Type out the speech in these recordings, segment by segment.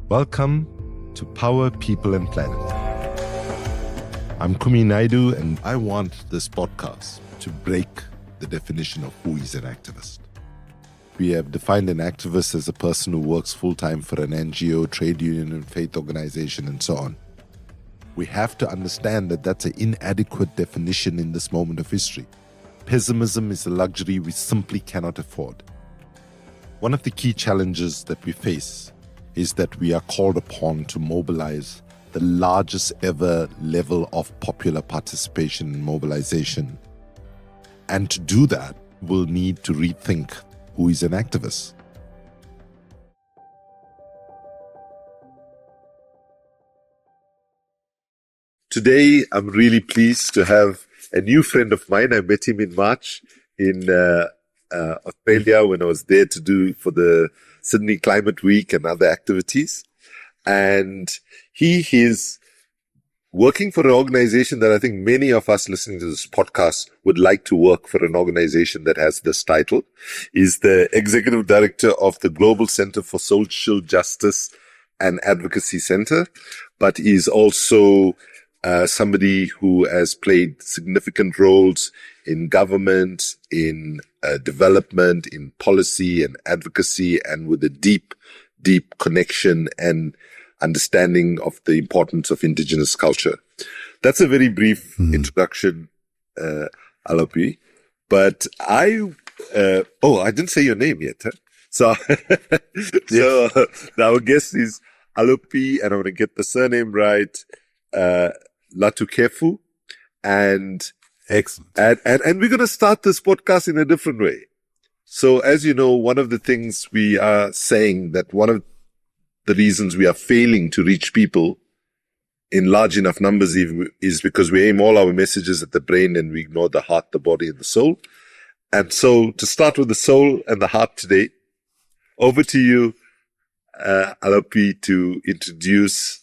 Welcome to Power, People and Planet. I'm Kumi Naidoo, and I want this podcast to break the definition of who is an activist. We have defined an activist as a person who works full-time for an NGO, trade union, and faith organization, and so on. We have to understand that that's an inadequate definition in this moment of history. Pessimism is a luxury we simply cannot afford. One of the key challenges that we face is that we are called upon to mobilize the largest ever level of popular participation and mobilization. And to do that, we'll need to rethink who is an activist. Today, I'm really pleased to have a new friend of mine. I met him in March in Australia when I was there for the Sydney Climate Week and other activities. And he is working for an organization that I think many of us listening to this podcast would like to work for, an organization that has this title. He's the executive director of the Global Center for Social Justice and Advocacy Center, but he's also somebody who has played significant roles in government, in development, in policy and advocacy, and with a deep connection and understanding of the importance of indigenous culture. That's a very brief introduction, Alopi. But I didn't say your name yet. Huh? So, our guest is Alopi, and I'm going to get the surname right, Latukefu. And excellent. And we're going to start this podcast in a different way. So, as you know, one of the things we are saying that one of the reasons we are failing to reach people in large enough numbers is because we aim all our messages at the brain and we ignore the heart, the body, and the soul. And so, to start with the soul and the heart today, over to you, Alopi, to introduce,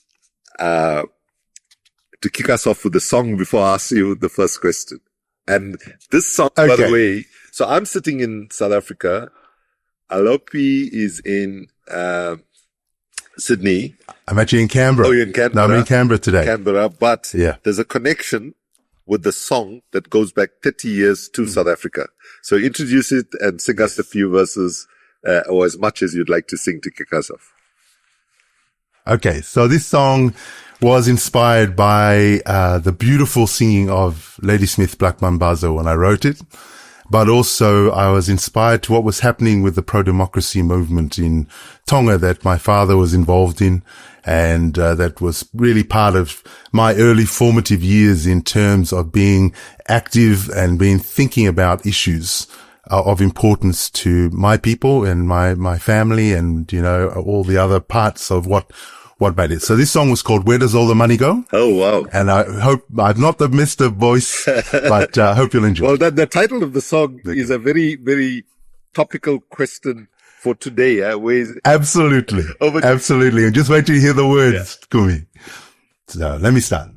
to kick us off with a song before I ask you the first question. And this song, by the way, so I'm sitting in South Africa. Alopi is in Sydney. I'm actually in Canberra. Oh, you're in Canberra? No, I'm in Canberra today. But there's a connection with the song that goes back 30 years to South Africa. So introduce it and sing us a few verses, or as much as you'd like to sing to kick us off. Okay, so this song was inspired by the beautiful singing of Ladysmith Black Mambazo when I wrote it. But also I was inspired to what was happening with the pro-democracy movement in Tonga that my father was involved in. And that was really part of my early formative years in terms of being active and thinking about issues of importance to my people and my family and, you know, all the other parts of what made it. So this song was called Where Does All the Money Go? Oh, wow. And I hope I've not the Mr. Voice, but I hope you'll enjoy it. Well, the title of the song is a very, very topical question for today. Absolutely. Absolutely. And just wait till you hear the words, Kumi. So let me start.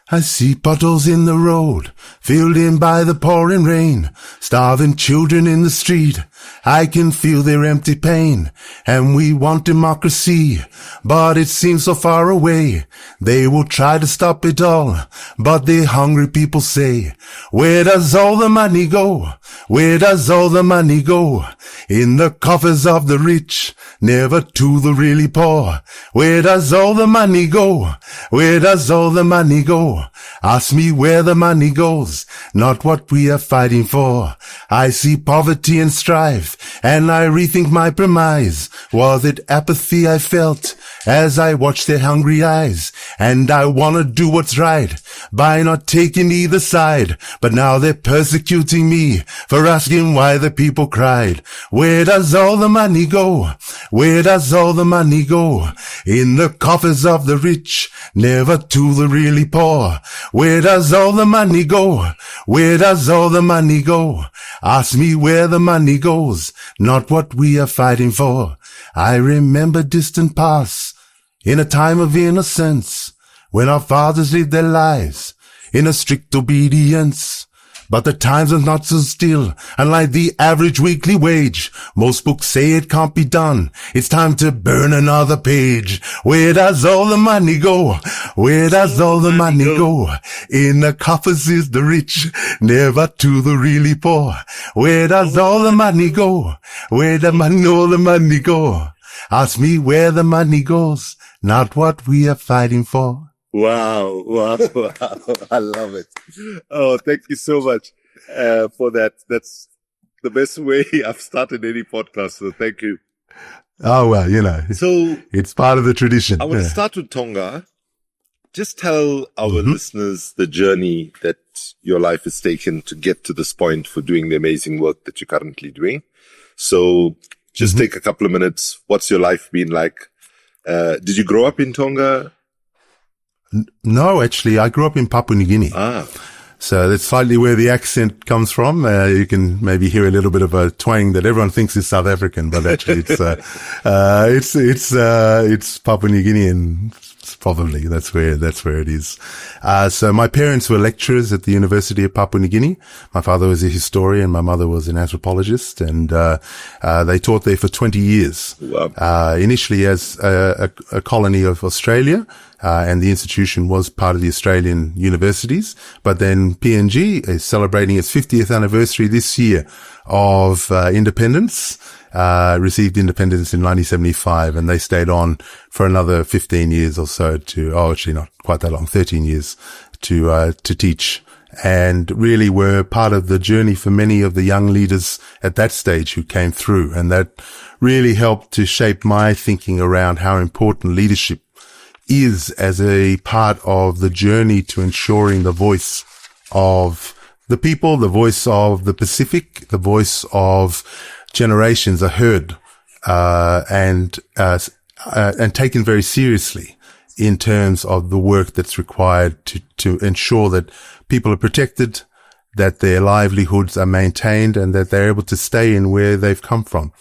I see puddles in the road, filled in by the pouring rain, starving children in the street. I can feel their empty pain, and we want democracy, but it seems so far away. They will try to stop it all, but the hungry people say, where does all the money go? Where does all the money go? In the coffers of the rich, never to the really poor. Where does all the money go? Where does all the money go? Ask me where the money goes, not what we are fighting for. I see poverty and strife, and I rethink my premise. Was it apathy I felt as I watch their hungry eyes. And I wanna do what's right by not taking either side. But now they're persecuting me for asking why the people cried. Where does all the money go? Where does all the money go? In the coffers of the rich, never to the really poor. Where does all the money go? Where does all the money go? Ask me where the money goes, not what we are fighting for. I remember distant past, in a time of innocence, when our fathers lived their lives in a strict obedience. But the times are not so still, unlike the average weekly wage. Most books say it can't be done. It's time to burn another page. Where does all the money go? Where does all the money go? In the coffers is the rich, never to the really poor. Where does all the money go? Where does all the money go? Ask me where the money goes, not what we are fighting for. Wow, wow, wow. I love it. Oh, thank you so much for that. That's the best way I've started any podcast, so thank you. Oh, well, you know, So it's part of the tradition. I want to start with Tonga. Just tell our listeners the journey that your life has taken to get to this point for doing the amazing work that you're currently doing. So just take a couple of minutes. What's your life been like? Did you grow up in Tonga? No, actually, I grew up in Papua New Guinea. So that's slightly where the accent comes from. You can maybe hear a little bit of a twang that everyone thinks is South African, but actually it's Papua New Guinean. Probably that's where it is. So my parents were lecturers at the University of Papua New Guinea. My father was a historian. My mother was an anthropologist, and they taught there for 20 years. Wow. Initially as a colony of Australia. And the institution was part of the Australian universities. But then PNG is celebrating its 50th anniversary this year of independence, received independence in 1975, and they stayed on for another 15 years or so actually not quite that long, 13 years to teach. And really were part of the journey for many of the young leaders at that stage who came through. And that really helped to shape my thinking around how important leadership is as a part of the journey to ensuring the voice of the people, the voice of the Pacific, the voice of generations are heard, and taken very seriously in terms of the work that's required to ensure that people are protected, that their livelihoods are maintained, and that they're able to stay in where they've come from.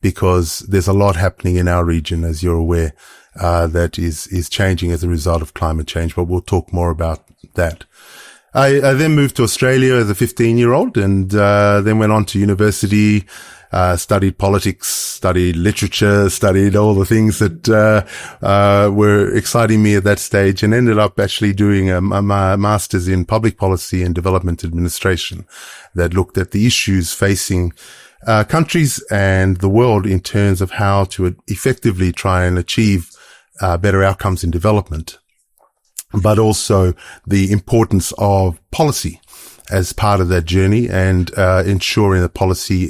Because there's a lot happening in our region, as you're aware, that is changing as a result of climate change, but we'll talk more about that. I then moved to Australia as a 15-year-old and then went on to university, studied politics, studied literature, studied all the things that were exciting me at that stage, and ended up actually doing a master's in public policy and development administration that looked at the issues facing countries and the world in terms of how to effectively try and achieve better outcomes in development, but also the importance of policy as part of that journey, and ensuring that policy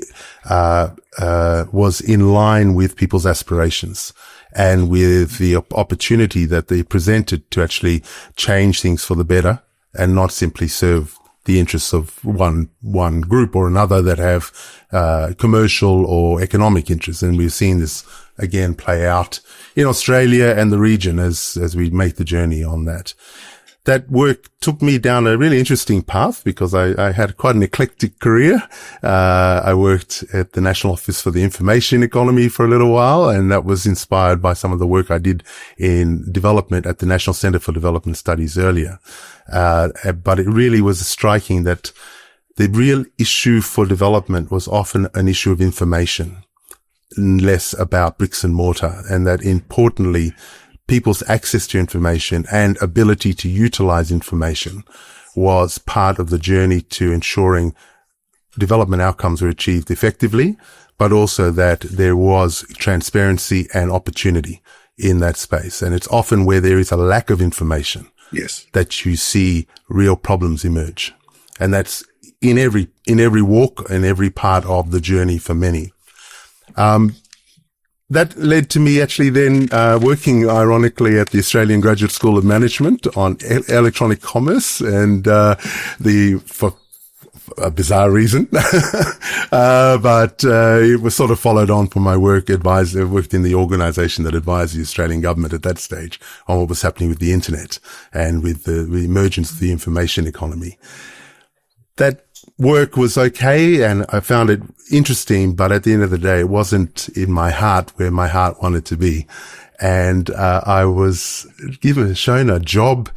was in line with people's aspirations and with the opportunity that they presented to actually change things for the better and not simply serve the interests of one group or another that have commercial or economic interests. And we've seen this again play out in Australia and the region as we make the journey on that. That work took me down a really interesting path because I had quite an eclectic career. I worked at the National Office for the Information Economy for a little while, and that was inspired by some of the work I did in development at the National Centre for Development Studies earlier. But it really was striking that the real issue for development was often an issue of information, less about bricks and mortar, and that importantly, people's access to information and ability to utilize information was part of the journey to ensuring development outcomes were achieved effectively, but also that there was transparency and opportunity in that space. And it's often where there is a lack of information, yes, that you see real problems emerge. And that's in every walk and every part of the journey for many. that led to me actually then working ironically at the Australian Graduate School of Management on electronic commerce, and for a bizarre reason, but it was sort of followed on from my work. I worked in the organisation that advised the Australian government at that stage on what was happening with the internet and with the emergence of the information economy. That work was okay, and I found it interesting, but at the end of the day, it wasn't in my heart where my heart wanted to be. And I was shown a job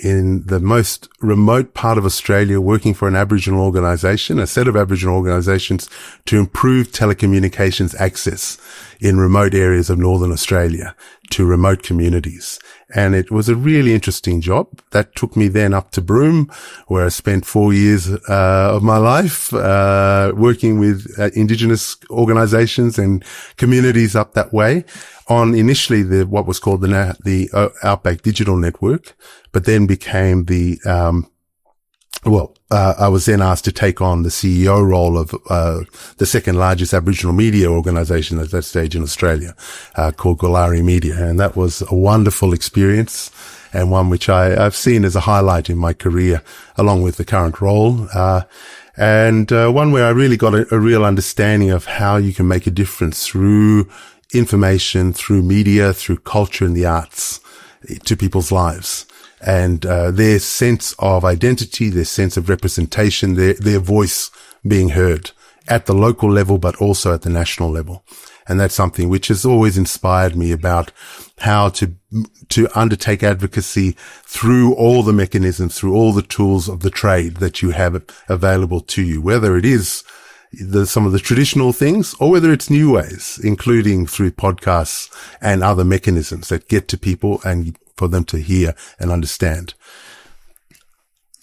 in the most remote part of Australia, working for an Aboriginal organisation, a set of Aboriginal organisations, to improve telecommunications access in remote areas of Northern Australia to remote communities. And it was a really interesting job. That took me then up to Broome, where I spent 4 years of my life working with indigenous organisations and communities up that way on initially what was called the Outback Digital Network, but then became I was then asked to take on the CEO role of the second largest Aboriginal media organisation at that stage in Australia, called Galari Media. And that was a wonderful experience, and one which I've seen as a highlight in my career, along with the current role. And one where I really got a real understanding of how you can make a difference through information, through media, through culture and the arts to people's lives. And their sense of identity, their sense of representation, their voice being heard at the local level, but also at the national level. And that's something which has always inspired me about how to undertake advocacy through all the mechanisms, through all the tools of the trade that you have available to you, whether it is some of the traditional things or whether it's new ways, including through podcasts and other mechanisms that get to people and for them to hear and understand.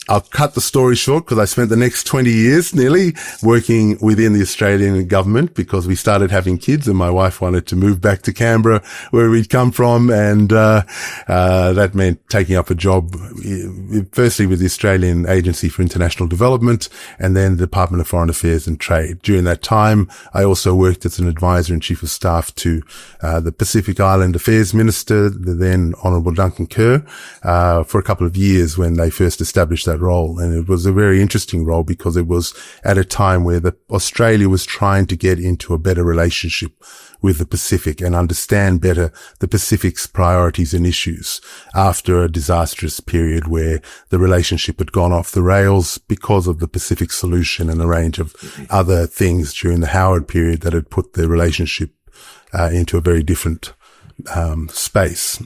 I'll cut the story short because I spent the next 20 years nearly working within the Australian government because we started having kids and my wife wanted to move back to Canberra where we'd come from. And that meant taking up a job, firstly with the Australian Agency for International Development and then the Department of Foreign Affairs and Trade. During that time, I also worked as an advisor and chief of staff to the Pacific Island Affairs Minister, the then Honourable Duncan Kerr, for a couple of years when they first established that role. And it was a very interesting role because it was at a time where Australia was trying to get into a better relationship with the Pacific and understand better the Pacific's priorities and issues after a disastrous period where the relationship had gone off the rails because of the Pacific Solution and a range of other things during the Howard period that had put the relationship into a very different space.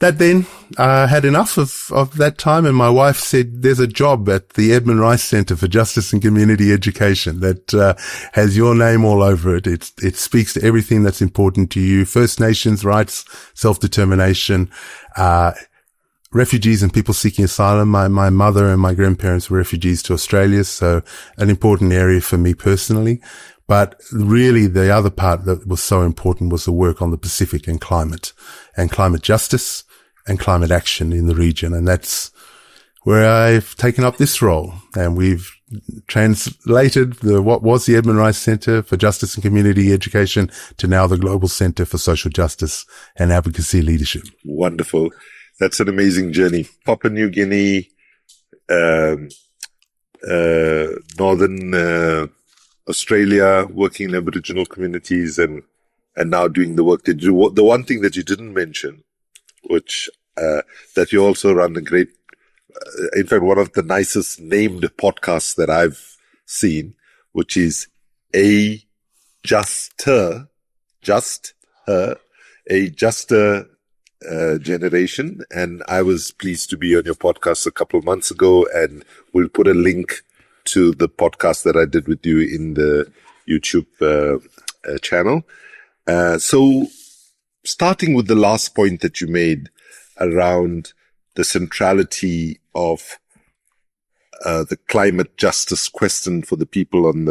That then had enough of that time, and my wife said there's a job at the Edmund Rice Centre for Justice and Community Education that has your name all over it. It speaks to everything that's important to you: First Nations rights, self-determination, refugees and people seeking asylum. My mother and my grandparents were refugees to Australia, so an important area for me personally. But really the other part that was so important was the work on the Pacific and climate justice and climate action in the region. And that's where I've taken up this role. And we've translated what was the Edmund Rice Centre for Justice and Community Education to now the Global Centre for Social Justice and Advocacy Leadership. Wonderful. That's an amazing journey. Papua New Guinea, Northern Australia, working in Aboriginal communities and now doing the work that you do. The one thing that you didn't mention, which that you also run a great, in fact, one of the nicest named podcasts that I've seen, which is a juster generation. And I was pleased to be on your podcast a couple of months ago, and we'll put a link to the podcast that I did with you in the YouTube channel. So starting with the last point that you made around the centrality of the climate justice question for the people in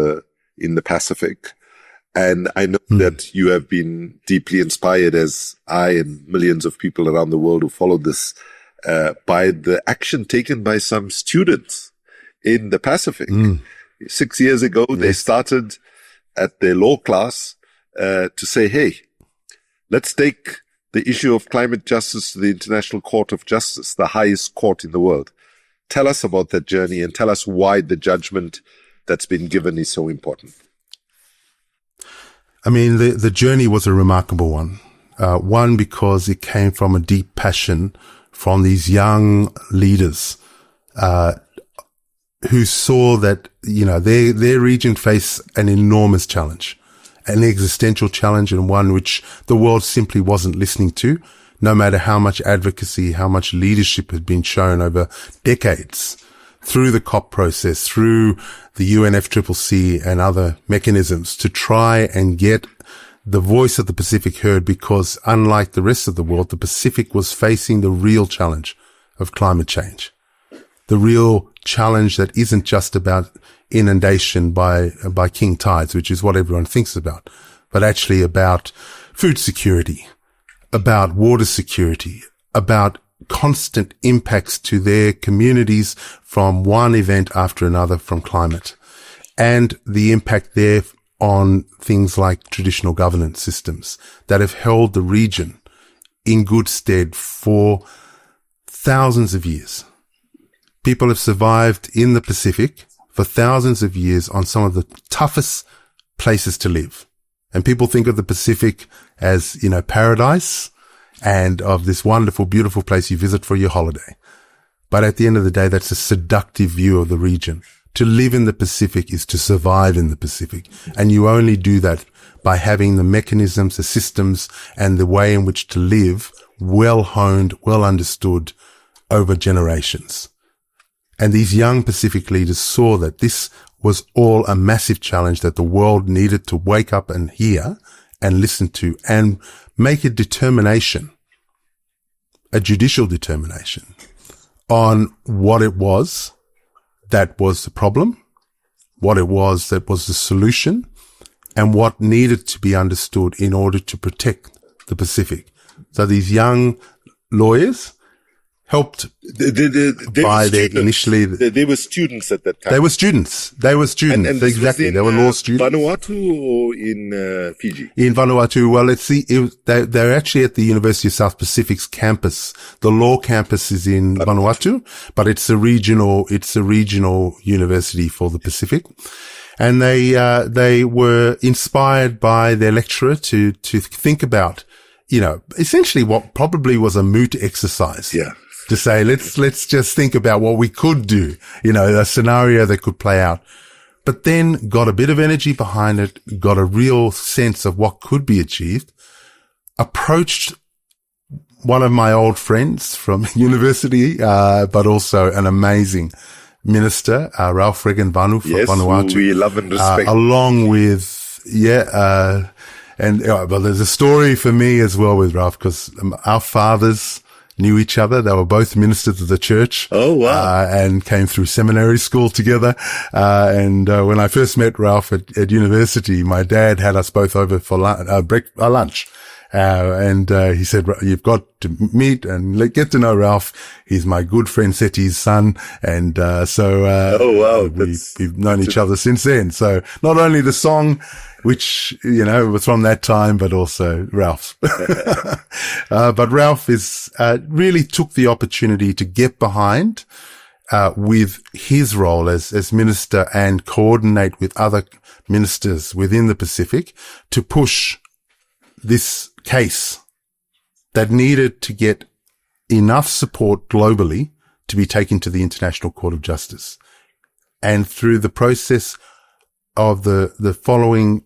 the Pacific. And I know that you have been deeply inspired, as I and millions of people around the world who follow this, by the action taken by some students in the Pacific. 6 years ago, they started at their law class to say, hey, let's take the issue of climate justice to the International Court of Justice, the highest court in the world. Tell us about that journey and tell us why the judgment that's been given is so important. I mean, the journey was a remarkable one. One, because it came from a deep passion from these young leaders, who saw that, their region faced an enormous challenge, an existential challenge, and one which the world simply wasn't listening to, no matter how much advocacy, how much leadership had been shown over decades through the COP process, through the UNFCCC and other mechanisms to try and get the voice of the Pacific heard, because unlike the rest of the world, the Pacific was facing the real challenge of climate change. The real challenge that isn't just about inundation by king tides, which is what everyone thinks about, but actually about food security, about water security, about constant impacts to their communities from one event after another from climate, and the impact there on things like traditional governance systems that have held the region in good stead for thousands of years. People have survived in the Pacific for thousands of years on some of the toughest places to live. And people think of the Pacific as, paradise and of this wonderful, beautiful place you visit for your holiday. But at the end of the day, that's a seductive view of the region. To live in the Pacific is to survive in the Pacific. And you only do that by having the mechanisms, the systems, and the way in which to live well honed, well understood over generations. And these young Pacific leaders saw that this was all a massive challenge that the world needed to wake up and hear and listen to and make a determination, a judicial determination on what it was that was the problem, what it was that was the solution, and what needed to be understood in order to protect the Pacific. So these young lawyers helped initially. They were students at that time. They were students. And exactly. They were law students. Vanuatu or in Fiji? In Vanuatu. Well, they're actually at the University of South Pacific's campus. The law campus is in Vanuatu, but it's a regional university for the Pacific. And they were inspired by their lecturer to think about, essentially what probably was a moot exercise. Yeah. To say, let's just think about what we could do, a scenario that could play out, but then got a bit of energy behind it, got a real sense of what could be achieved, approached one of my old friends from university, but also an amazing minister, Ralph Regan-Vanu from Vanuatu. Yes, we love and respect. Along with, but there's a story for me as well with Ralph, because our fathers knew each other. They were both ministers of the church. Oh, wow. And came through seminary school together. When I first met Ralph at university, my dad had us both over for lunch. He said, you've got to meet and get to know Ralph. He's my good friend Seti's son. Oh, wow. We've known each other since then. So not only the song, which, was from that time, but also Ralph's. But Ralph really took the opportunity to get behind, with his role as minister and coordinate with other ministers within the Pacific to push this case that needed to get enough support globally to be taken to the International Court of Justice. And through the process of the following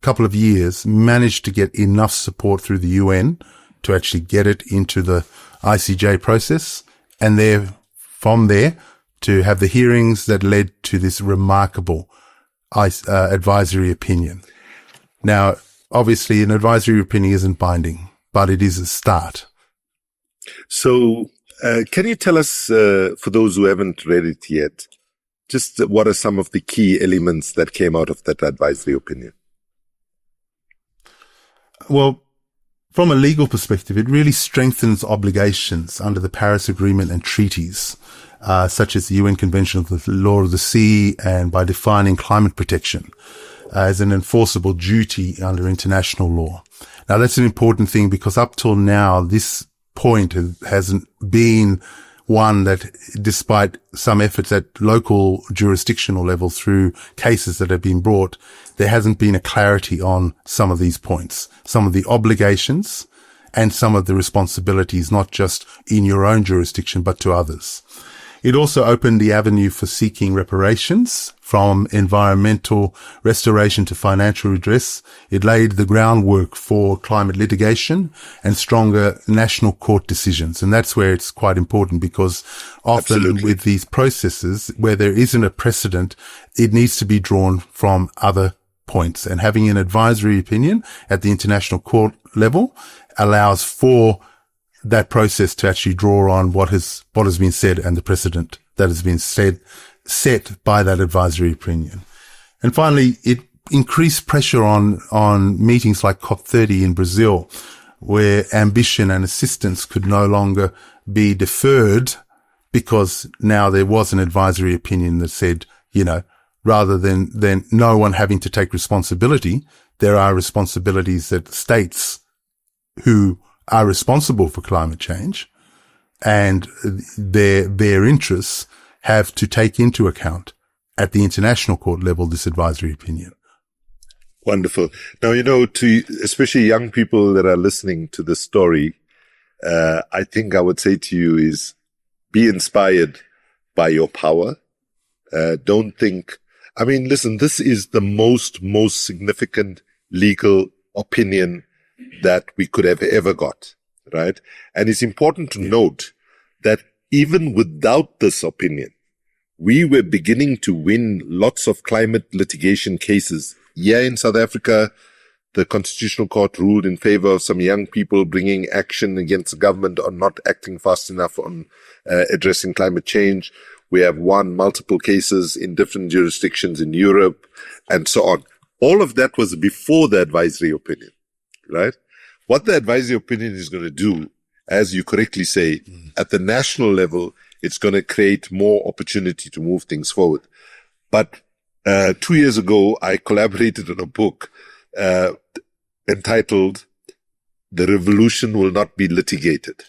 couple of years, managed to get enough support through the UN to actually get it into the ICJ process, and from there to have the hearings that led to this remarkable advisory opinion. Now, obviously, an advisory opinion isn't binding, but it is a start. So, can you tell us, for those who haven't read it yet, just what are some of the key elements that came out of that advisory opinion? Well, from a legal perspective, it really strengthens obligations under the Paris Agreement and treaties, such as the UN Convention of the Law of the Sea, and by defining climate protection. as an enforceable duty under international law. Now, that's an important thing because up till now, this point hasn't been one that, despite some efforts at local jurisdictional level through cases that have been brought, there hasn't been a clarity on some of these points, some of the obligations and some of the responsibilities, not just in your own jurisdiction, but to others. It also opened the avenue for seeking reparations, from environmental restoration to financial redress. It laid the groundwork for climate litigation and stronger national court decisions. And that's where it's quite important, because often Absolutely. with these processes where there isn't a precedent, it needs to be drawn from other points. And having an advisory opinion at the international court level allows for that process to actually draw on what has been said and the precedent that has been set by that advisory opinion. And finally, it increased pressure on meetings like COP30 in Brazil, where ambition and assistance could no longer be deferred, because now there was an advisory opinion that said, rather than no one having to take responsibility, there are responsibilities that states who are responsible for climate change and their interests have to take into account at the international court level this advisory opinion. Wonderful. Now, to especially young people that are listening to this story, I think I would say to you is be inspired by your power. Don't think, listen, this is the most significant legal opinion that we could have ever got, right? And it's important to note that even without this opinion, we were beginning to win lots of climate litigation cases. Here in South Africa, the Constitutional Court ruled in favor of some young people bringing action against the government on not acting fast enough on addressing climate change. We have won multiple cases in different jurisdictions in Europe and so on. All of that was before the advisory opinion. Right? What the advisory opinion is going to do, as you correctly say, at the national level, it's going to create more opportunity to move things forward. But 2 years ago, I collaborated on a book entitled "The Revolution Will Not Be Litigated,"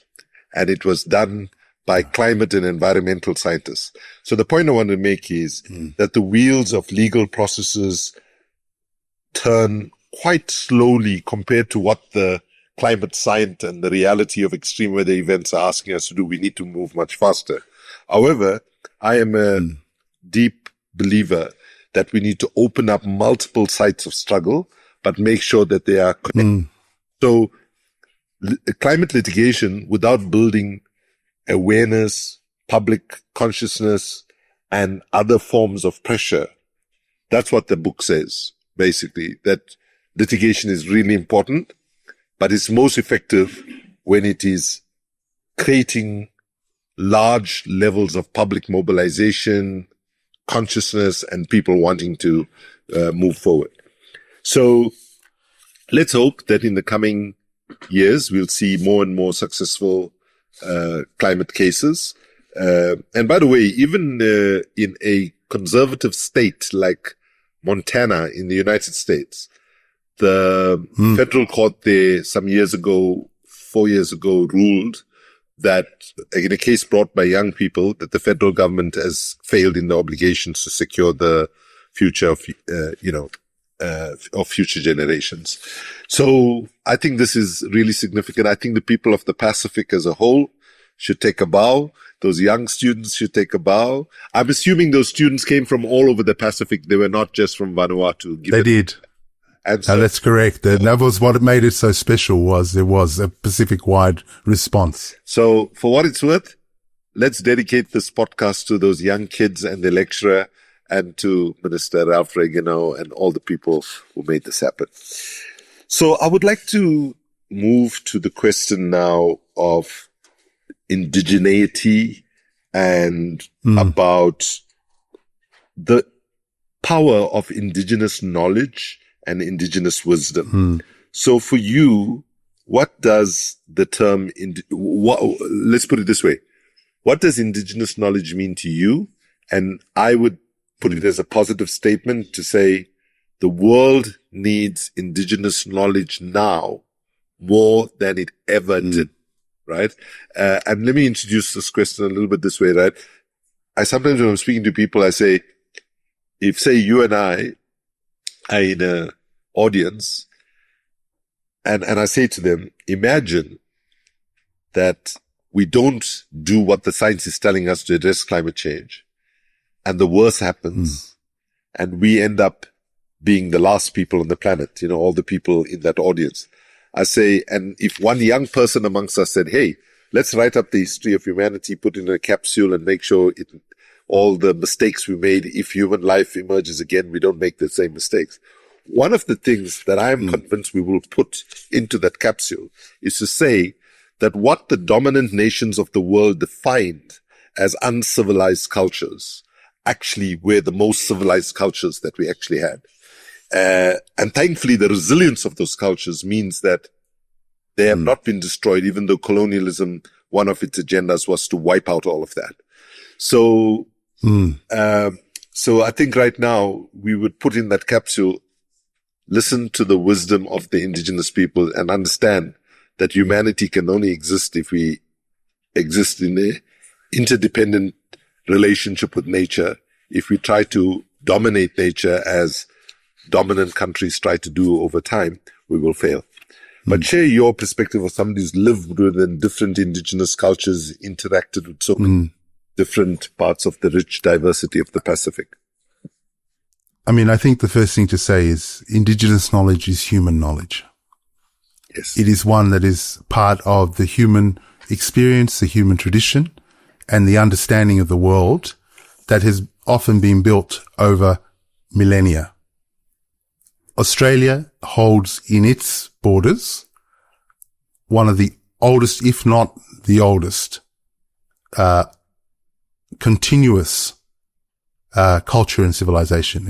and it was done by climate and environmental scientists. So the point I want to make is that the wheels of legal processes turn quite slowly compared to what the climate science and the reality of extreme weather events are asking us to do. We need to move much faster. However, I am a deep believer that we need to open up multiple sites of struggle, but make sure that they are connected. So climate litigation, without building awareness, public consciousness, and other forms of pressure, that's what the book says, basically, that litigation is really important, but it's most effective when it is creating large levels of public mobilization, consciousness, and people wanting to move forward. So let's hope that in the coming years, we'll see more and more successful climate cases. And by the way, even in a conservative state like Montana in the United States, the federal court there some years ago, 4 years ago, ruled that in a case brought by young people, that the federal government has failed in the obligations to secure the future of, of future generations. So I think this is really significant. I think the people of the Pacific as a whole should take a bow. Those young students should take a bow. I'm assuming those students came from all over the Pacific. They were not just from Vanuatu. They did. And so, no, that's correct. That was what made it so special, was there was a Pacific-wide response. So for what it's worth, let's dedicate this podcast to those young kids and the lecturer and to Minister Ralph Regino and all the people who made this happen. So I would like to move to the question now of indigeneity and about the power of indigenous knowledge and indigenous wisdom. So for you, what does the term, let's put it this way. What does indigenous knowledge mean to you? And I would put it as a positive statement to say, the world needs indigenous knowledge now more than it ever did, right? And let me introduce this question a little bit this way, right? I sometimes, when I'm speaking to people, I say, if say you and I are in an audience, and I say to them, imagine that we don't do what the science is telling us to address climate change, and the worst happens, and we end up being the last people on the planet, all the people in that audience. I say, and if one young person amongst us said, hey, let's write up the history of humanity, put it in a capsule and make sure all the mistakes we made, if human life emerges again, we don't make the same mistakes. One of the things that I'm convinced we will put into that capsule is to say that what the dominant nations of the world defined as uncivilized cultures actually were the most civilized cultures that we actually had. And thankfully, the resilience of those cultures means that they have not been destroyed, even though colonialism, one of its agendas was to wipe out all of that. So, so I think right now we would put in that capsule, listen to the wisdom of the indigenous people and understand that humanity can only exist if we exist in an interdependent relationship with nature. If we try to dominate nature as dominant countries try to do over time, we will fail. But share your perspective of somebody who's lived within different indigenous cultures, interacted with so many different parts of the rich diversity of the Pacific. I mean, I think the first thing to say is indigenous knowledge is human knowledge. Yes. It is one that is part of the human experience, the human tradition, and the understanding of the world that has often been built over millennia. Australia holds in its borders one of the oldest, if not the oldest, continuous culture and civilization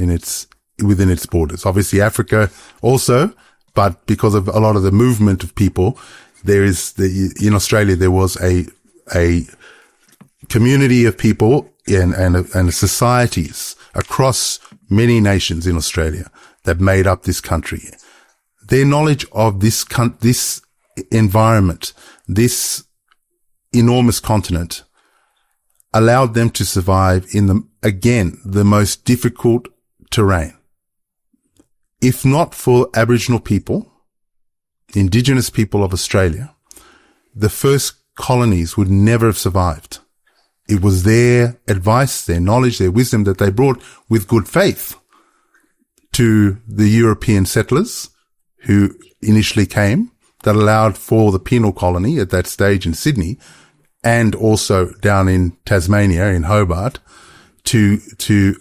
within its borders. Obviously Africa also, but because of a lot of the movement of people, in Australia there was a community of people and societies across many nations in Australia that made up this country. Their knowledge of this environment, this enormous continent, allowed them to survive in the most difficult terrain. If not for Aboriginal people, indigenous people of Australia, the first colonies would never have survived. It was their advice, their knowledge, their wisdom that they brought with good faith to the European settlers who initially came, that allowed for the penal colony at that stage in Sydney and also down in Tasmania, in Hobart, to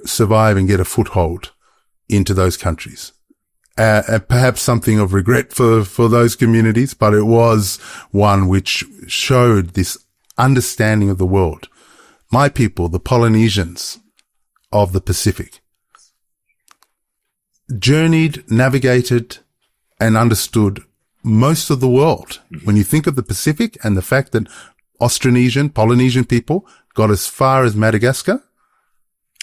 survive and get a foothold into those countries. And perhaps something of regret for those communities, but it was one which showed this understanding of the world. My people, the Polynesians of the Pacific, journeyed, navigated, and understood most of the world. When you think of the Pacific and the fact that Austronesian, Polynesian people got as far as Madagascar.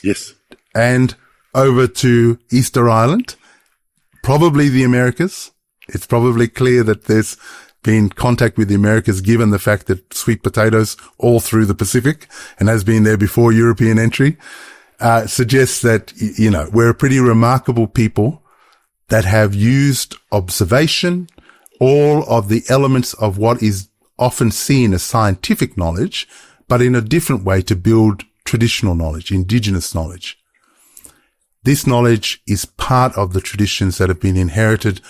Yes. And over to Easter Island, probably the Americas. It's probably clear that there's been contact with the Americas given the fact that sweet potatoes all through the Pacific and has been there before European entry, suggests that, we're a pretty remarkable people that have used observation, all of the elements of what is often seen as scientific knowledge, but in a different way to build traditional knowledge, indigenous knowledge. This knowledge is part of the traditions that have been inherited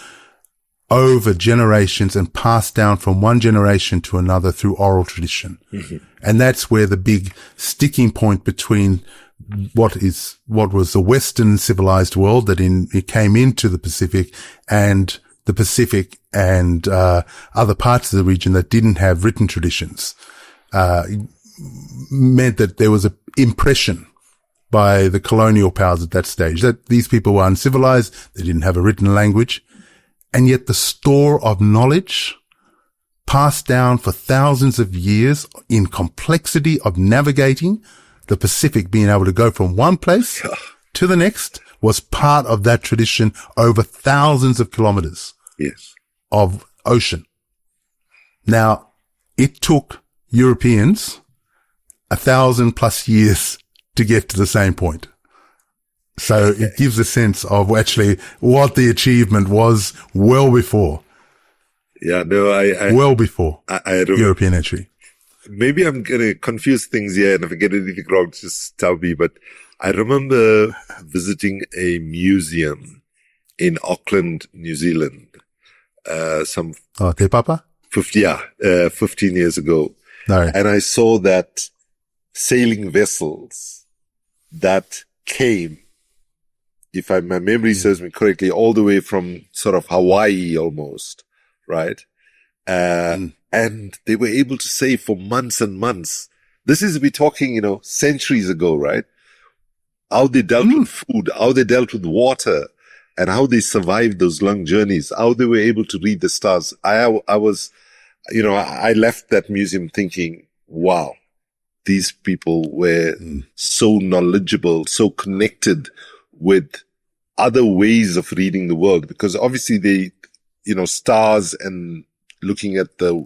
over generations and passed down from one generation to another through oral tradition. Mm-hmm. And that's where the big sticking point between what was the Western civilized world that it came into the Pacific and the Pacific and other parts of the region that didn't have written traditions, meant that there was an impression by the colonial powers at that stage that these people were uncivilized, they didn't have a written language, and yet the store of knowledge passed down for thousands of years in complexity of navigating the Pacific, being able to go from one place to the next was part of that tradition over thousands of kilometers Yes. of ocean. Now, it took Europeans 1,000+ years to get to the same point. So it gives a sense of actually what the achievement was well before. Yeah, no, I remember. European entry. Maybe I'm going to confuse things here, and if I get anything wrong, just tell me. But I remember visiting a museum in Auckland, New Zealand, Te Papa? 15 years ago. No. And I saw that sailing vessels that came, if my memory serves me correctly, all the way from sort of Hawaii almost, right? And they were able to sail for months and months. This is, we're talking, centuries ago, right? How they dealt with food, how they dealt with water, and how they survived those long journeys, how they were able to read the stars. I left that museum thinking, wow, these people were so knowledgeable, so connected with other ways of reading the world, because obviously they, stars and looking at the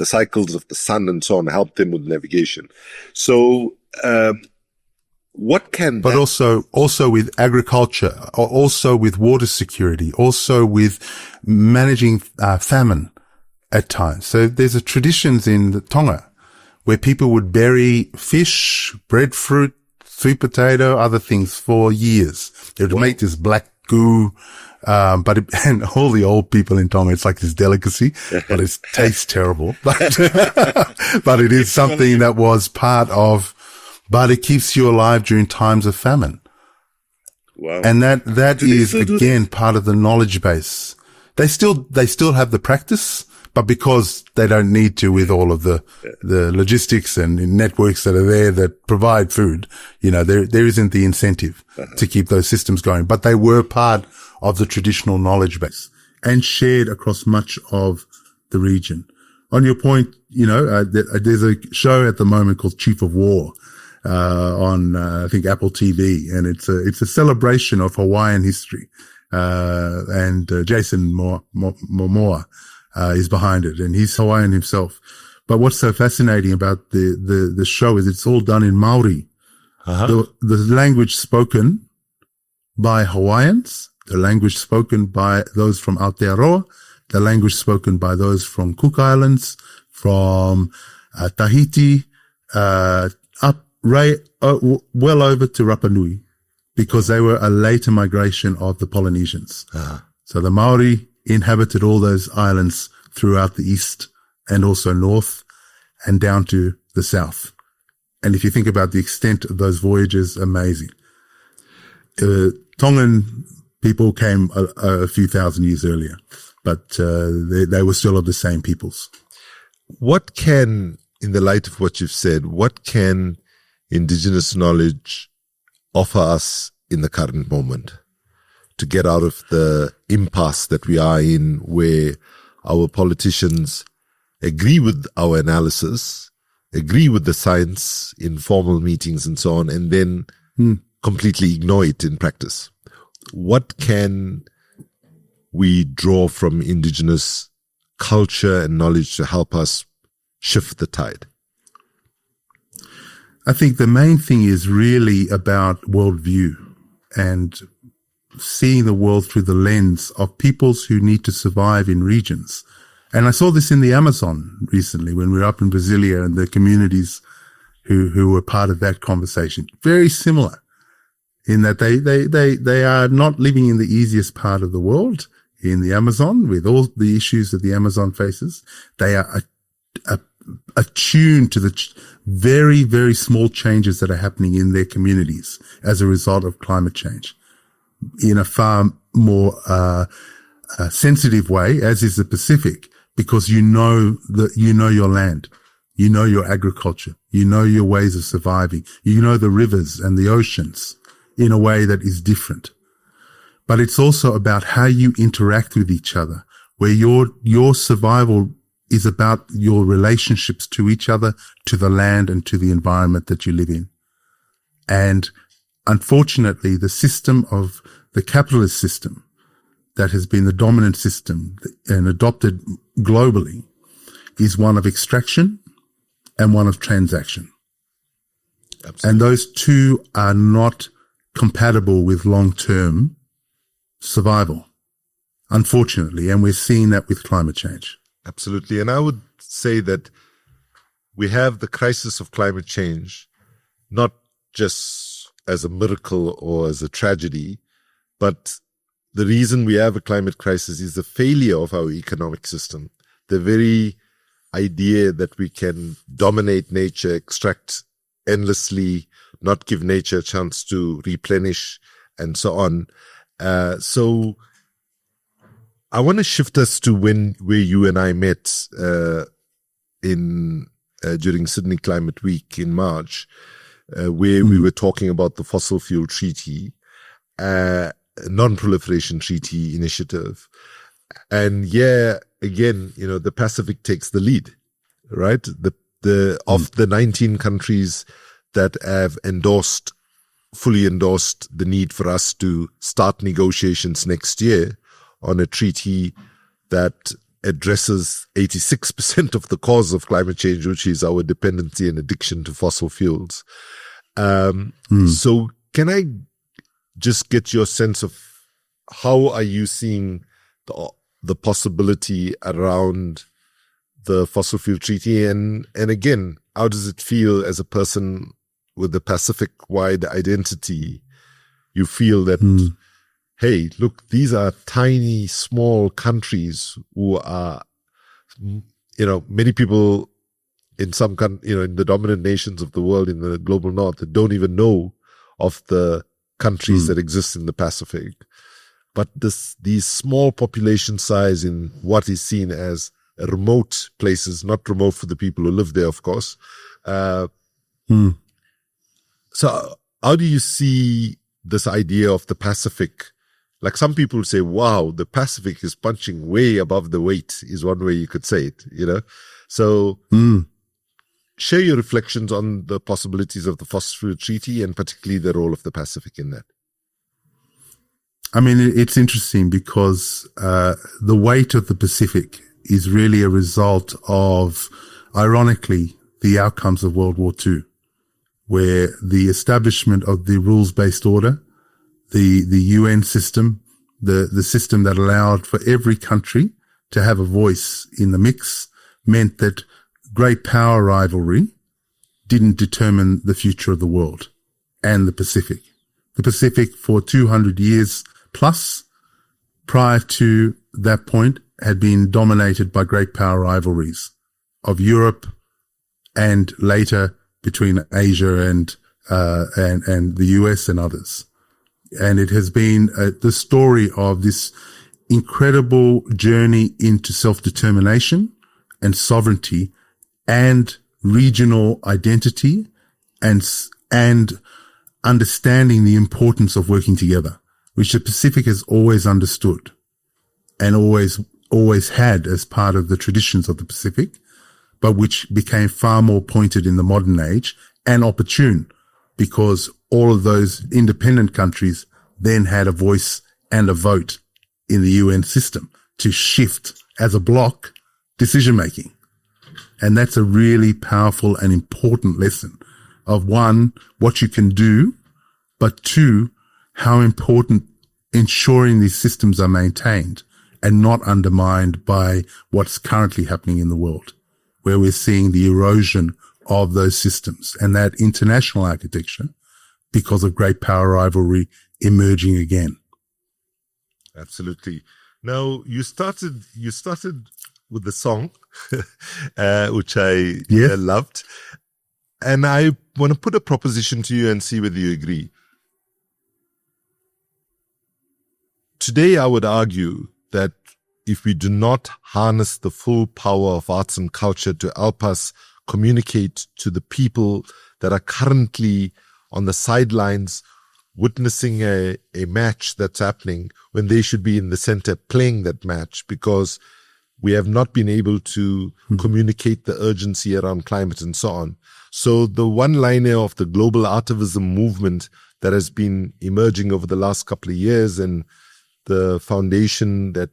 cycles of the sun and so on helped them with navigation. So, but also with agriculture, also with water security, also with managing famine at times. So there's traditions in Tonga where people would bury fish, breadfruit, sweet potato, other things for years. They would make this black goo, and all the old people in Tonga, it's like this delicacy, but it tastes terrible. But it is something that was but it keeps you alive during times of famine. Wow. And that is again part of the knowledge base. They still have the practice, but because they don't need to with all of the logistics and networks that are there that provide food, there isn't the incentive to keep those systems going. But they were part of the traditional knowledge base and shared across much of the region. On your point, there's a show at the moment called Chief of War, on, I think Apple TV, and it's a celebration of Hawaiian history. And Jason Momoa, is behind it, and he's Hawaiian himself. But what's so fascinating about the show is it's all done in Maori. The language spoken by Hawaiians, the language spoken by those from Aotearoa, the language spoken by those from Cook Islands, from Tahiti, well over to Rapa Nui, because they were a later migration of the Polynesians. So the Maori inhabited all those islands throughout the east and also north and down to the south. And if you think about the extent of those voyages, amazing. Tongan people came a few thousand years earlier, but they were still of the same peoples. What can, in the light of what you've said, what can indigenous knowledge offer us in the current moment to get out of the impasse that we are in, where our politicians agree with our analysis, agree with the science in formal meetings and so on, and then completely ignore it in practice? What can we draw from indigenous culture and knowledge to help us shift the tide? I think the main thing is really about worldview and seeing the world through the lens of peoples who need to survive in regions. And I saw this in the Amazon recently when we were up in Brasilia, and the communities who were part of that conversation. Very similar in that they are not living in the easiest part of the world in the Amazon with all the issues that the Amazon faces. They are attuned to the very, very small changes that are happening in their communities as a result of climate change in a far more sensitive way, as is the Pacific, because you know your land, you know your agriculture, you know your ways of surviving, you know the rivers and the oceans in a way that is different. But it's also about how you interact with each other, where your survival is about your relationships to each other, to the land, and to the environment that you live in. And unfortunately, the system of the capitalist system that has been the dominant system and adopted globally is one of extraction and one of transaction. Absolutely. And those two are not compatible with long-term survival, unfortunately. And we're seeing that with climate change. Absolutely. And I would say that we have the crisis of climate change, not just as a miracle or as a tragedy, but the reason we have a climate crisis is the failure of our economic system. The very idea that we can dominate nature, extract endlessly, not give nature a chance to replenish, and so on. So I want to shift us to where you and I met during Sydney Climate Week in March, where we were talking about the fossil fuel treaty, non-proliferation treaty initiative. And yeah, again, the Pacific takes the lead, right? Of the 19 countries that have fully endorsed the need for us to start negotiations next year on a treaty that addresses 86% of the cause of climate change, which is our dependency and addiction to fossil fuels. So can I just get your sense of how are you seeing the possibility around the fossil fuel treaty? And again, how does it feel as a person with a Pacific-wide identity? You feel that, hey, look, these are tiny, small countries who are, many people in some, in the dominant nations of the world, in the global north, that don't even know of the countries that exist in the Pacific. But these small population size in what is seen as remote places, not remote for the people who live there, of course. So how do you see this idea of the Pacific? Like some people say, wow, the Pacific is punching way above the weight, is one way you could say it, So share your reflections on the possibilities of the fossil fuel treaty and particularly the role of the Pacific in that. I mean, it's interesting because the weight of the Pacific is really a result of, ironically, the outcomes of World War II, where the establishment of the rules-based order, the UN system, the system that allowed for every country to have a voice in the mix, meant that great power rivalry didn't determine the future of the world and the Pacific. The Pacific for 200 years plus prior to that point had been dominated by great power rivalries of Europe and later between Asia and the US and others. And it has been the story of this incredible journey into self-determination and sovereignty and regional identity and understanding the importance of working together, which the Pacific has always understood and always had as part of the traditions of the Pacific, but which became far more pointed in the modern age and opportune because all of those independent countries then had a voice and a vote in the UN system to shift as a bloc decision-making. And that's a really powerful and important lesson of one, what you can do, but two, how important ensuring these systems are maintained and not undermined by what's currently happening in the world, where we're seeing the erosion of those systems and that international architecture because of great power rivalry emerging again. Absolutely. Now, you started with the song, which I loved. And I want to put a proposition to you and see whether you agree. Today, I would argue that if we do not harness the full power of arts and culture to help us communicate to the people that are currently on the sidelines witnessing a match that's happening when they should be in the center playing that match, because we have not been able to communicate the urgency around climate and so on. So the one-liner of the global artivism movement that has been emerging over the last couple of years, and the foundation that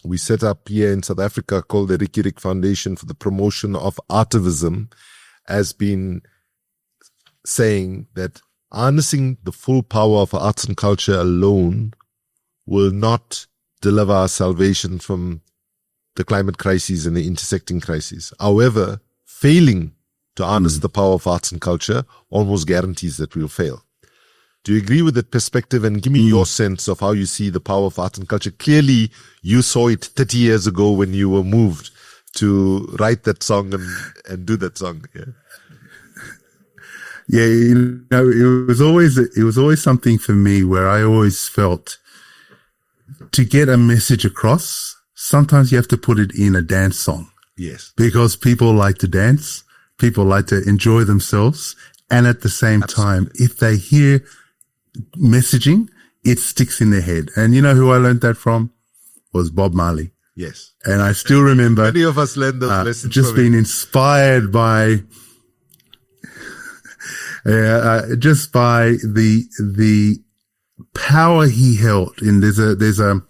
we set up here in South Africa called the Rikirik Foundation for the Promotion of Artivism has been saying that harnessing the full power of arts and culture alone will not deliver our salvation from the climate crises and the intersecting crises. However, failing to harness the power of arts and culture almost guarantees that we'll fail. Do you agree with that perspective? And give me your sense of how you see the power of art and culture. Clearly, you saw it 30 years ago when you were moved to write that song and do that song. Yeah. Yeah, it was always something for me where I always felt to get a message across, sometimes you have to put it in a dance song. Yes. Because people like to dance, people like to enjoy themselves, and at the same time, if they hear messaging, it sticks in their head. And you know who I learned that from? Was Bob Marley. Yes. And I still remember many of us learned those lessons just being inspired by just by the power he held. And there's a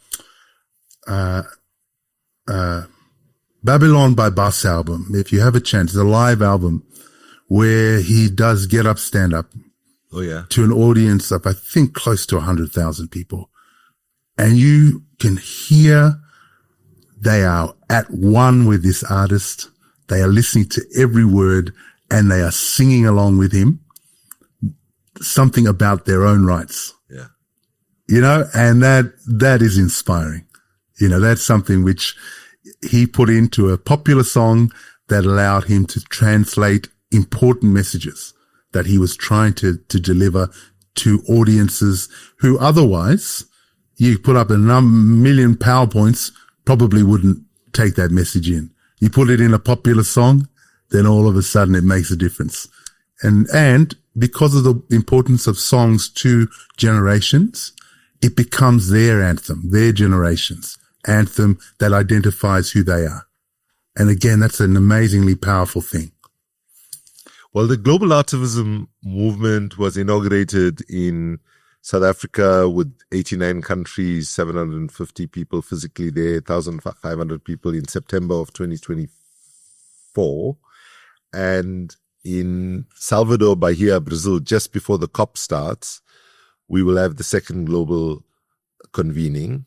Babylon by Bus album. If you have a chance, it's a live album where he does get up, stand up. Oh yeah. To an audience of, I think, close to 100,000 people. And you can hear they are at one with this artist. They are listening to every word and they are singing along with him something about their own rights. Yeah. You know, and that is inspiring. You know, that's something which he put into a popular song that allowed him to translate important messages that he was trying to deliver to audiences who otherwise you put up a million PowerPoints, probably wouldn't take that message in. You put it in a popular song, then all of a sudden it makes a difference. And because of the importance of songs to generations, it becomes their anthem, their generation's anthem that identifies who they are. And again, that's an amazingly powerful thing. Well, the global artivism movement was inaugurated in South Africa with 89 countries, 750 people physically there, 1,500 people in September of 2024. And in Salvador, Bahia, Brazil, just before the COP starts, we will have the second global convening.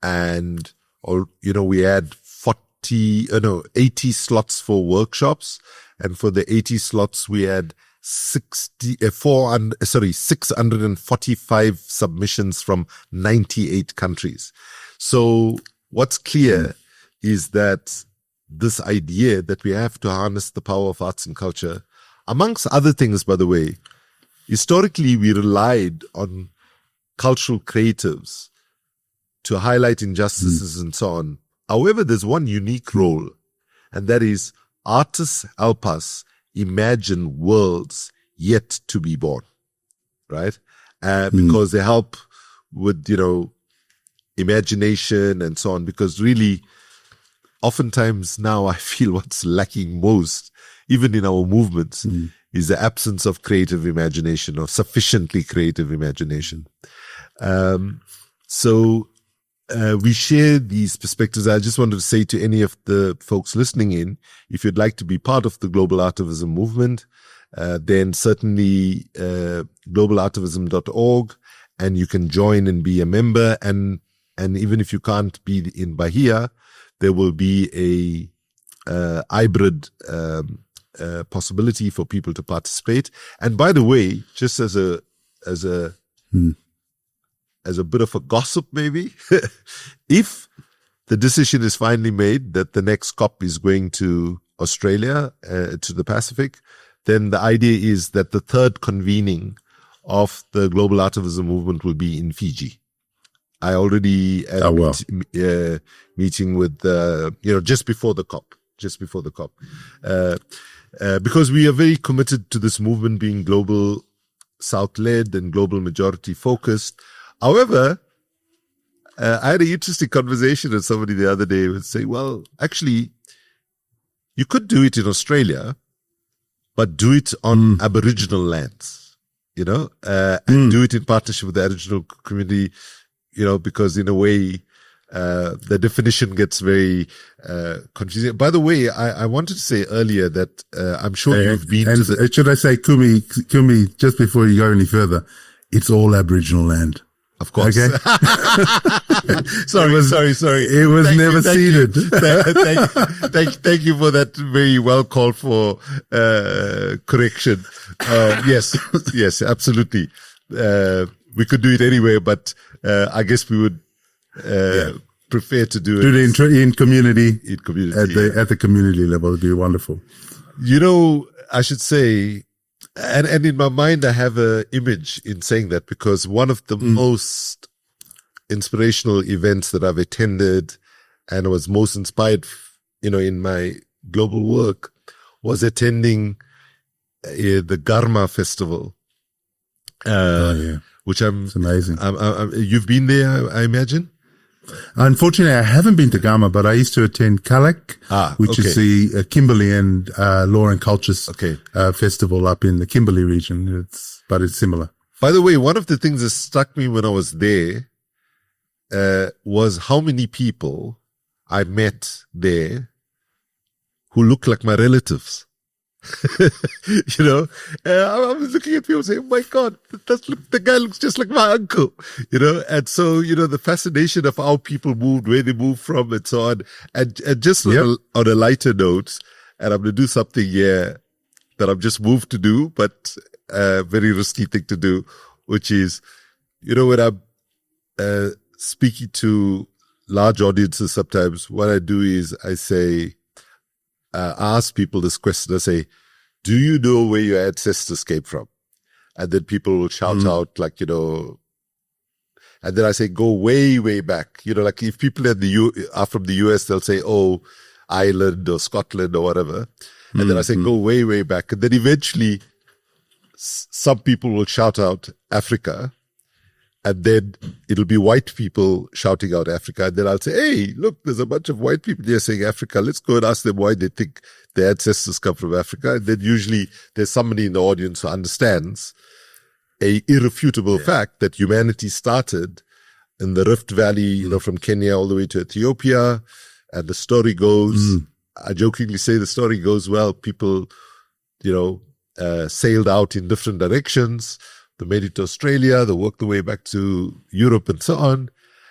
And, we had 80 slots for workshops. And for the 80 slots, we had 645 submissions from 98 countries. So what's clear is that this idea that we have to harness the power of arts and culture, amongst other things, by the way, historically we relied on cultural creatives to highlight injustices and so on. However, there's one unique role, and that is artists help us imagine worlds yet to be born, right? Because they help with, imagination and so on. Because really, oftentimes now I feel what's lacking most, even in our movements, is the absence of creative imagination or sufficiently creative imagination. We share these perspectives. I just wanted to say to any of the folks listening in, if you'd like to be part of the global artivism movement, then certainly globalartivism.org, and you can join and be a member. And even if you can't be in Bahia, there will be a hybrid possibility for people to participate. And by the way, just as a bit of a gossip, maybe, if the decision is finally made that the next COP is going to Australia, to the Pacific, then the idea is that the third convening of the global artivism movement will be in Fiji. I already had a meeting with, just before the COP, because we are very committed to this movement being global South-led and global majority focused. However, I had an interesting conversation with somebody the other day who would say, well, actually, you could do it in Australia, but do it on Aboriginal lands and do it in partnership with the Aboriginal community, because in a way, the definition gets very confusing. By the way, I wanted to say earlier that I'm sure you've been to the... Should I say, Kumi, just before you go any further, it's all Aboriginal land. Of course. Okay. sorry. It was never ceded. Thank you for that very well called for correction. Yes, absolutely. We could do it anyway, but I guess we would prefer to do it in community. In community at the community level. It'd be wonderful. I should say. And in my mind, I have an image in saying that, because one of the most inspirational events that I've attended and was most inspired, in my global work, was attending the Garma festival. Which it's amazing. You've been there, I imagine? Unfortunately, I haven't been to Garma, but I used to attend Kalak, which is the Kimberley and Law and Cultures festival up in the Kimberley region. But it's similar. By the way, one of the things that struck me when I was there was how many people I met there who look like my relatives. I was looking at people saying, "Oh my God, the guy looks just like my uncle," and so, the fascination of how people moved, where they moved from, and so on. And just on a lighter note, and I'm going to do something here that I'm just moved to do, but a very risky thing to do, which is, when I'm speaking to large audiences, sometimes what I do is I say, ask people this question. I say, do you know where your ancestors came from? And then people will shout out and then I say, go way, way back. Like if people are from the US, they'll say, oh, Ireland or Scotland or whatever. And then I say, go way, way back. And then eventually some people will shout out Africa. And then it'll be white people shouting out Africa. And then I'll say, hey, look, there's a bunch of white people here saying Africa. Let's go and ask them why they think their ancestors come from Africa. And then usually there's somebody in the audience who understands a irrefutable fact that humanity started in the Rift Valley, from Kenya all the way to Ethiopia. And the story goes, I jokingly say the story goes, well, people, sailed out in different directions. They made it to Australia, they worked their way back to Europe and so on.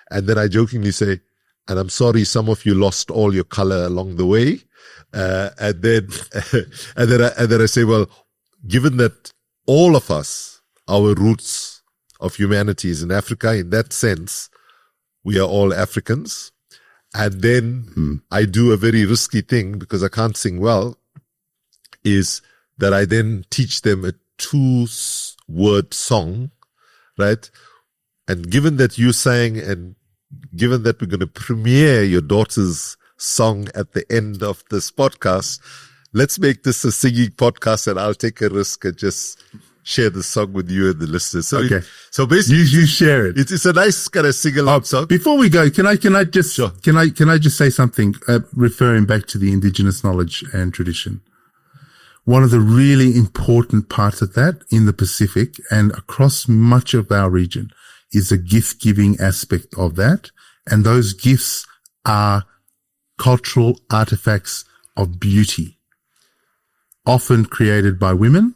And then I jokingly say, and I'm sorry, some of you lost all your color along the way. And then I say, well, given that all of us, our roots of humanity is in Africa, in that sense, we are all Africans. And then I do a very risky thing because I can't sing well, is that I then teach them a 2-word song, right? And given that you sang, and given that we're going to premiere your daughter's song at the end of this podcast, let's make this a singing podcast, and I'll take a risk and just share the song with you and the listeners. So, so basically, you share it. It's a nice kind of sing-along song. Before we go, can I just say something, referring back to the indigenous knowledge and tradition? One of the really important parts of that in the Pacific and across much of our region is the gift-giving aspect of that. And those gifts are cultural artifacts of beauty, often created by women.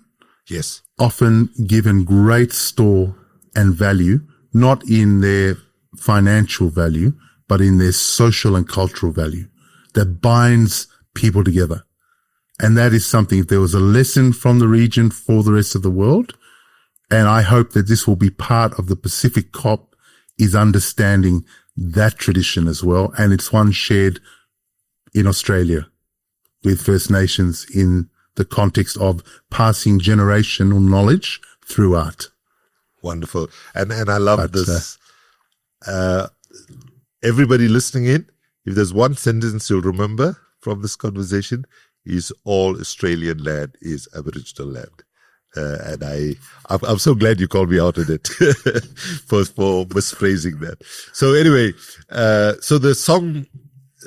Yes. Often given great store and value, not in their financial value, but in their social and cultural value that binds people together. And that is something, if there was a lesson from the region for the rest of the world, and I hope that this will be part of the Pacific COP, is understanding that tradition as well. And it's one shared in Australia with First Nations in the context of passing generational knowledge through art. Wonderful. And I love this. Everybody listening in, if there's one sentence you'll remember from this conversation, is all Australian land is Aboriginal land. And I'm so glad you called me out on it for misphrasing that. So anyway, so the song,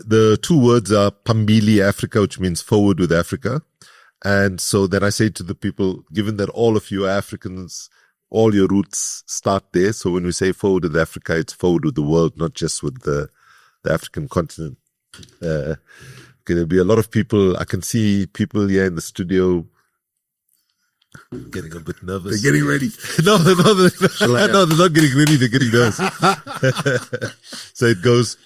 the 2 words are Pambili Africa, which means forward with Africa. And so then I say to the people, given that all of you are Africans, all your roots start there. So when we say forward with Africa, it's forward with the world, not just with the African continent. There'll be a lot of people. I can see people here in the studio getting a bit nervous. They're getting ready. No, they're not getting ready. They're getting nervous. So it goes,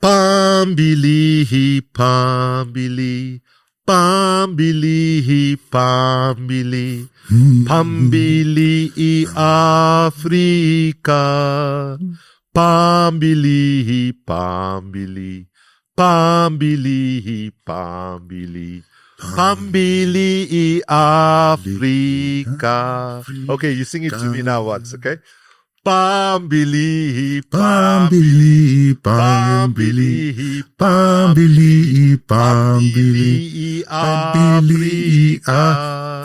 Pambili, Pambili, Pambili, Pambili, Pambili, Africa, Pambili, Pambili, Pambili, Pambili, Pambili, Africa. Okay, you sing it to me now once, okay? Pambili, Pambili, Pambili, Pambili, Pambili, Pambili,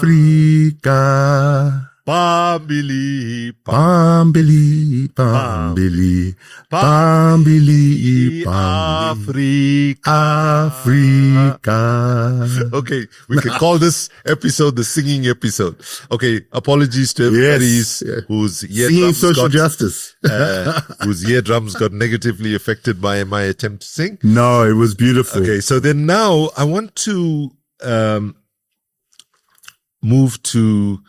Africa. Pambili, Pambili, Pambili, Pambili, Africa. Okay, we can call this episode the singing episode. Okay, apologies to everybody whose Singing social justice. whose eardrums got negatively affected by my attempt to sing. No, it was beautiful. Okay, so then now I want to move to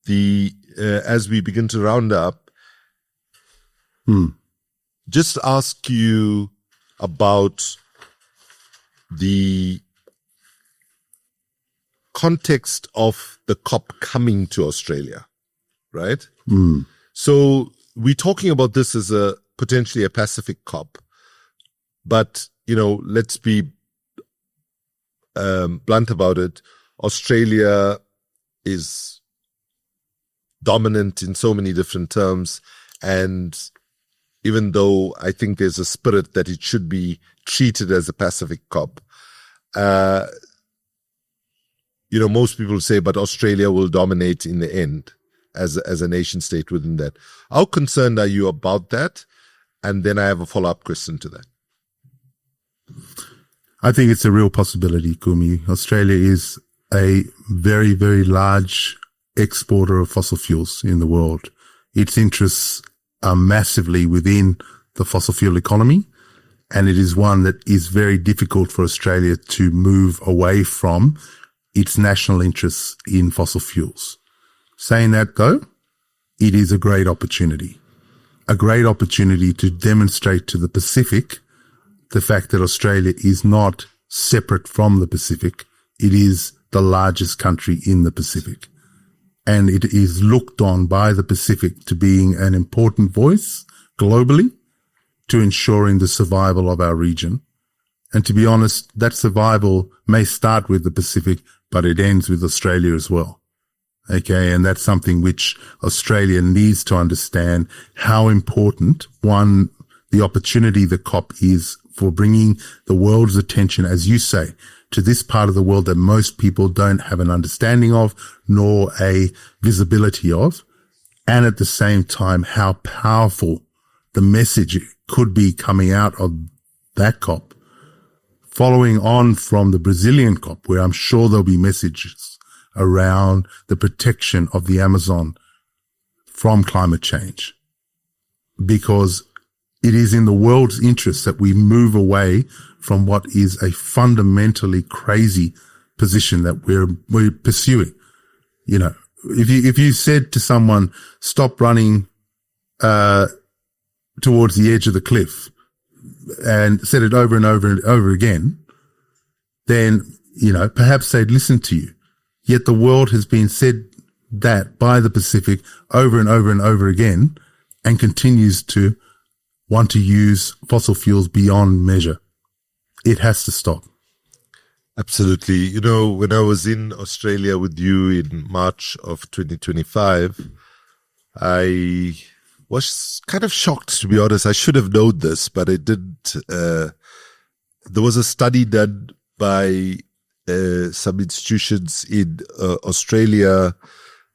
the as we begin to round up, just ask you about the context of the COP coming to Australia, right? So we're talking about this as a potentially a Pacific COP, but let's be blunt about it. Australia is dominant in so many different terms, and even though I think there's a spirit that it should be treated as a Pacific COP, most people say, but Australia will dominate in the end as a nation state within that. How concerned are you about that? And then I have a follow-up question to that. I think it's a real possibility, Kumi. Australia is a very, very large exporter of fossil fuels in the world. Its interests are massively within the fossil fuel economy, and it is one that is very difficult for Australia to move away from its national interests in fossil fuels. Saying that though, it is a great opportunity to demonstrate to the Pacific the fact that Australia is not separate from the Pacific. It is the largest country in the Pacific. And it is looked on by the Pacific to being an important voice globally to ensuring the survival of our region. And to be honest, that survival may start with the Pacific, but it ends with Australia as well. Okay. And that's something which Australia needs to understand how important, one, the opportunity the COP is for bringing the world's attention, as you say, to this part of the world that most people don't have an understanding of, nor a visibility of, and at the same time, how powerful the message could be coming out of that COP, following on from the Brazilian COP, where I'm sure there'll be messages around the protection of the Amazon from climate change, because it is in the world's interest that we move away from what is a fundamentally crazy position that we're pursuing. If you said to someone, stop running towards the edge of the cliff, and said it over and over and over again, then, perhaps they'd listen to you. Yet the world has been said that by the Pacific over and over and over again, and continues to want to use fossil fuels beyond measure. It has to stop. Absolutely. When I was in Australia with you in March of 2025, I was kind of shocked, to be honest. I should have known this, but I didn't. There was a study done by some institutions in Australia,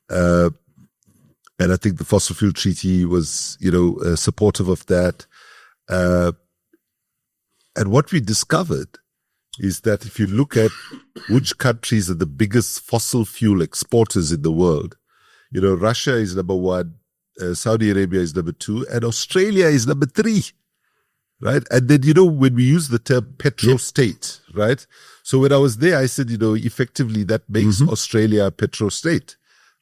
and I think the Fossil Fuel Treaty was, supportive of that. And what we discovered is that if you look at which countries are the biggest fossil fuel exporters in the world, Russia is number one, Saudi Arabia is number 2, and Australia is number 3. Right. And then, when we use the term petro-state, right? So when I was there, I said, effectively that makes Australia a petro-state,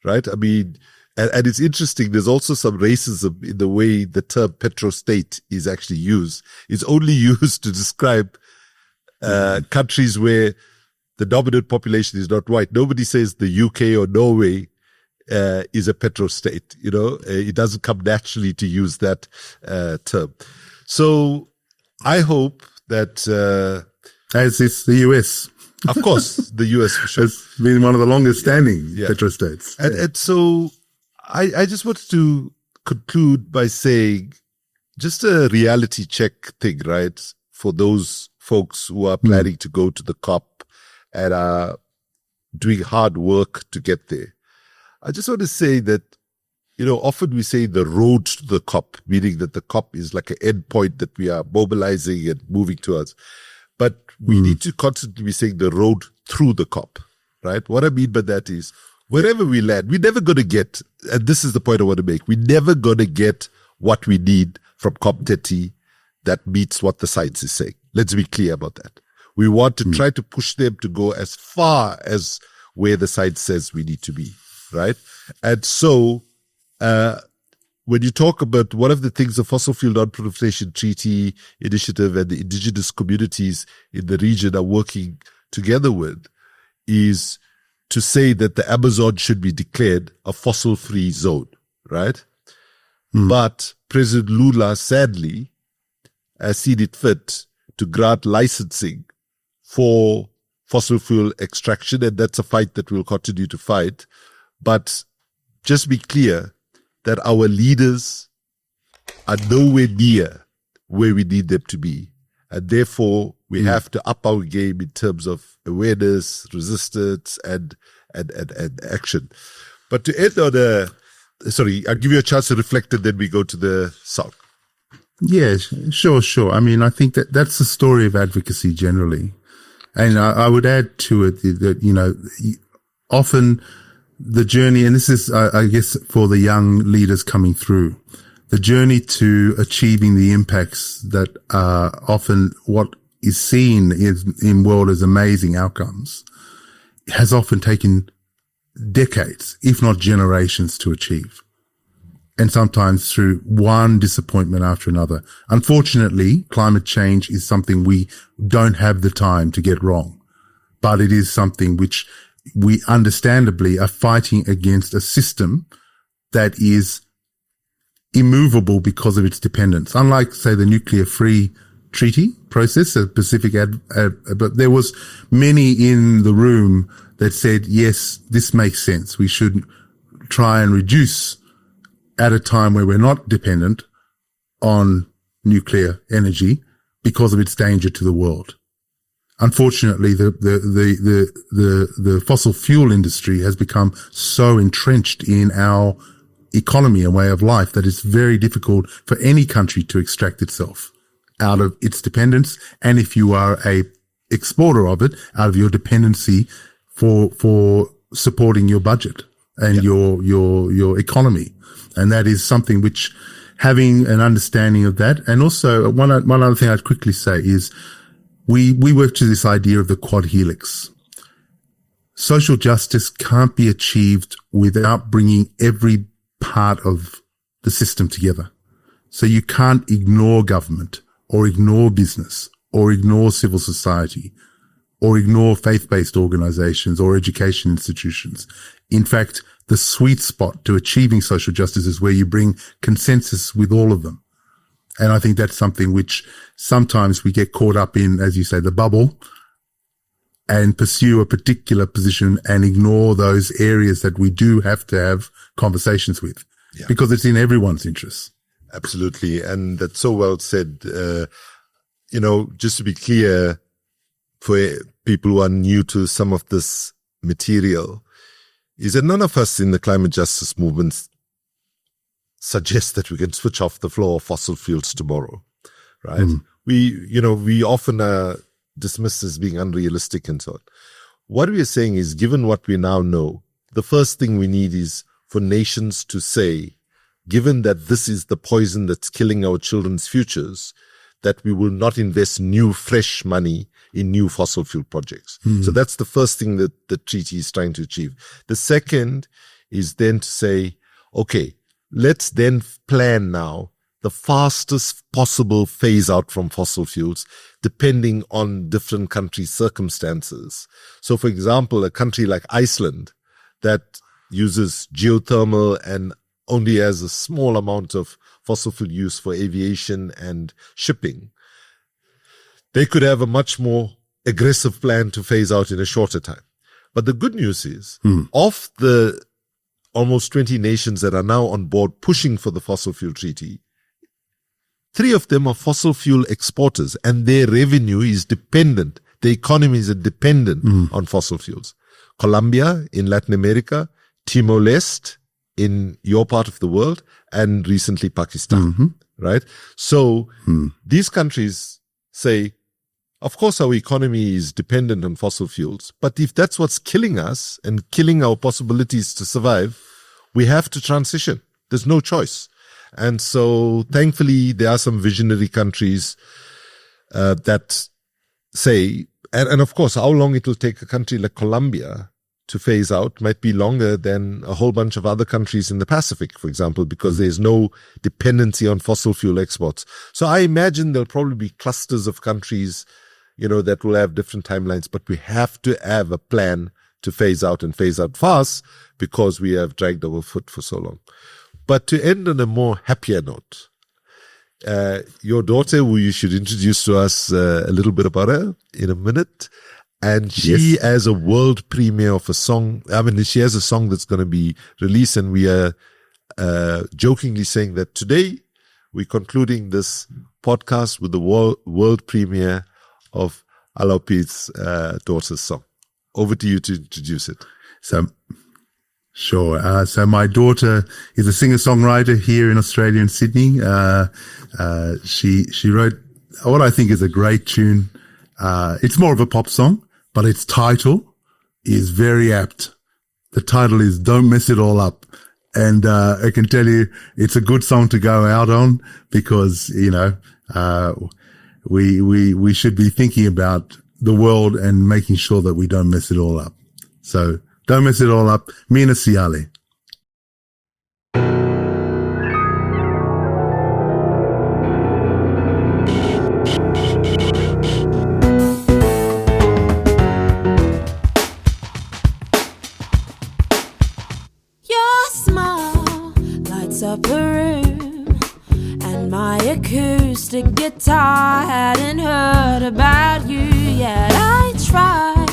right? I mean, and it's interesting. There's also some racism in the way the term petro-state is actually used. It's only used to describe countries where the dominant population is not white. Nobody says the UK or Norway is a petro-state. It doesn't come naturally to use that term. So I hope that, as is the US, of course, the US for sure. Has been one of the longest standing petrostates. And so I just wanted to conclude by saying just a reality check thing, right? For those folks who are planning to go to the COP and are doing hard work to get there. I just want to say that, often we say the road to the COP, meaning that the COP is like an end point that we are mobilizing and moving towards. But we need to constantly be saying the road through the COP, right? What I mean by that is wherever we land, we're never going to get, and this is the point I want to make, we're never going to get what we need from COP30 that meets what the science is saying. Let's be clear about that. We want to try to push them to go as far as where the science says we need to be, right? And so, when you talk about one of the things the Fossil Fuel Non-Proliferation Treaty Initiative and the indigenous communities in the region are working together with is to say that the Amazon should be declared a fossil-free zone, right? But President Lula, sadly, has seen it fit to grant licensing for fossil fuel extraction, and that's a fight that we'll continue to fight. But just be clear that our leaders are nowhere near where we need them to be. And therefore, we have to up our game in terms of awareness, resistance, and action. But to end on I'll give you a chance to reflect and then we go to the song. Yeah, sure. I mean, I think that's the story of advocacy generally. And I would add to it that, often the journey, and this is, I guess, for the young leaders coming through, the journey to achieving the impacts that are often what is seen in world as amazing outcomes has often taken decades, if not generations, to achieve. And sometimes through one disappointment after another. Unfortunately, climate change is something we don't have the time to get wrong, but it is something which we understandably are fighting against a system that is immovable because of its dependence. Unlike, say, the nuclear-free treaty process, a Pacific, but there was many in the room that said, yes, this makes sense. We should try and reduce at a time where we're not dependent on nuclear energy because of its danger to the world. Unfortunately, the fossil fuel industry has become so entrenched in our economy and way of life that it's very difficult for any country to extract itself out of its dependence. And if you are a exporter of it, out of your dependency for supporting your budget and your economy. And that is something which, having an understanding of that, and also one other thing I'd quickly say is we work to this idea of the quad helix. Social justice can't be achieved without bringing every part of the system together. So you can't ignore government or ignore business or ignore civil society or ignore faith-based organizations or education institutions. In fact, the sweet spot to achieving social justice is where you bring consensus with all of them. And I think that's something which sometimes we get caught up in, as you say, the bubble, and pursue a particular position and ignore those areas that we do have to have conversations with, because it's in everyone's interest. Absolutely. And that's so well said. Just to be clear, for people who are new to some of this material, is that none of us in the climate justice movement suggest that we can switch off the flow of fossil fuels tomorrow, right? We often are dismissed as being unrealistic and so on. What we are saying is, given what we now know, the first thing we need is for nations to say given that this is the poison that's killing our children's futures, that we will not invest new, fresh money in new fossil fuel projects. So that's the first thing that the treaty is trying to achieve. The second is then to say, okay, let's then plan now the fastest possible phase out from fossil fuels, depending on different countries' circumstances. So, for example, a country like Iceland that uses geothermal and only has a small amount of fossil fuel use for aviation and shipping, they could have a much more aggressive plan to phase out in a shorter time. But the good news is, of the almost 20 nations that are now on board pushing for the fossil fuel treaty, 3 of them are fossil fuel exporters, and their revenue is dependent. The economies are dependent on fossil fuels. Colombia in Latin America, Timor-Leste in your part of the world, and recently Pakistan, right? So these countries say, of course, our economy is dependent on fossil fuels, but if that's what's killing us and killing our possibilities to survive, we have to transition. There's no choice. And so thankfully, there are some visionary countries that say, and of course, how long it will take a country like Colombia to phase out might be longer than a whole bunch of other countries in the Pacific, for example, because there's no dependency on fossil fuel exports. So I imagine there'll probably be clusters of countries, that will have different timelines, but we have to have a plan to phase out and phase out fast because we have dragged our foot for so long. But to end on a more happier note, your daughter, who you should introduce to us a little bit about her in a minute, and she has a world premiere of a song. I mean, she has a song that's going to be released, and we are jokingly saying that today we're concluding this podcast with the world premiere of Alopi's daughter's song. Over to you to introduce it. Sure. So my daughter is a singer-songwriter here in Australia, in Sydney. She wrote what I think is a great tune. It's more of a pop song, but its title is very apt. The title is Don't Mess It All Up. And I can tell you it's a good song to go out on because, we should be thinking about the world and making sure that we don't mess it all up. So don't mess it all up. Meena Siali. Your smile lights up a room, and my acoustic guitar hadn't heard about you yet. I try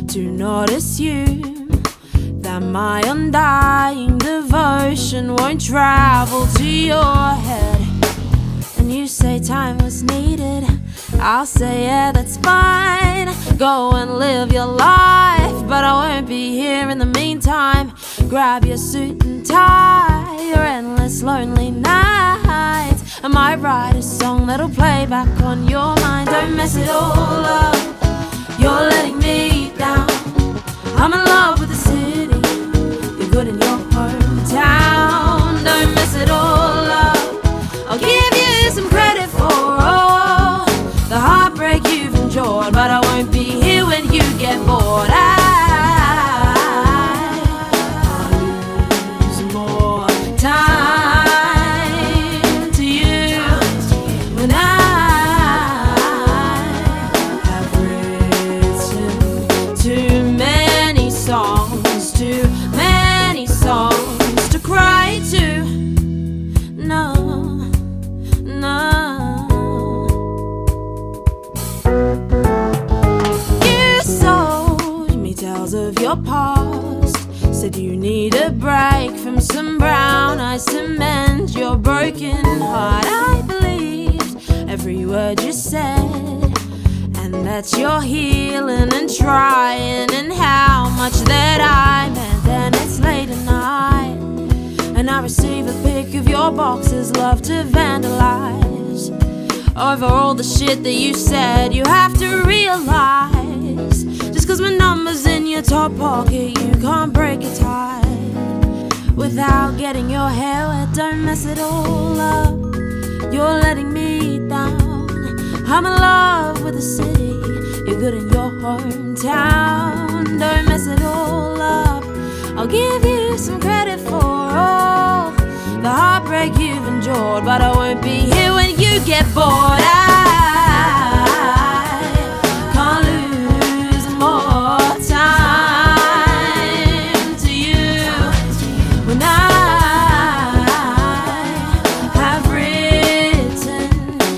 to not assume that my undying devotion won't travel to your head. And you say time was needed, I'll say yeah, that's fine. Go and live your life, but I won't be here in the meantime. Grab your suit and tie, your endless lonely nights. I might write a song that'll play back on your mind. Don't mess it all up, you're letting me down. I'm in love with the city, you're good in your hometown. Don't mess it all up, I'll give you some credit for all the heartbreak you've endured, but I won't be here when you get bored. I lose more time to you when I have written too many songs to cry to. No. You sold me tales of your past, said you need a break from some brown eyes to mend your broken heart. I believed every word you said, and that you're healing and trying, and how much that I meant. Then it's late at night, and I receive a pic of your boxes, love to vandalize. Over all the shit that you said, you have to realize, just cause my number's in your top pocket, you can't break a tie. without getting your hair wet. Don't mess it all up, you're letting me down. I'm in love with the city, you're good in your hometown. Don't mess it all up, I'll give you some credit for all the heartbreak you've endured, but I won't be here when you get bored. I can't lose more time to you when I have written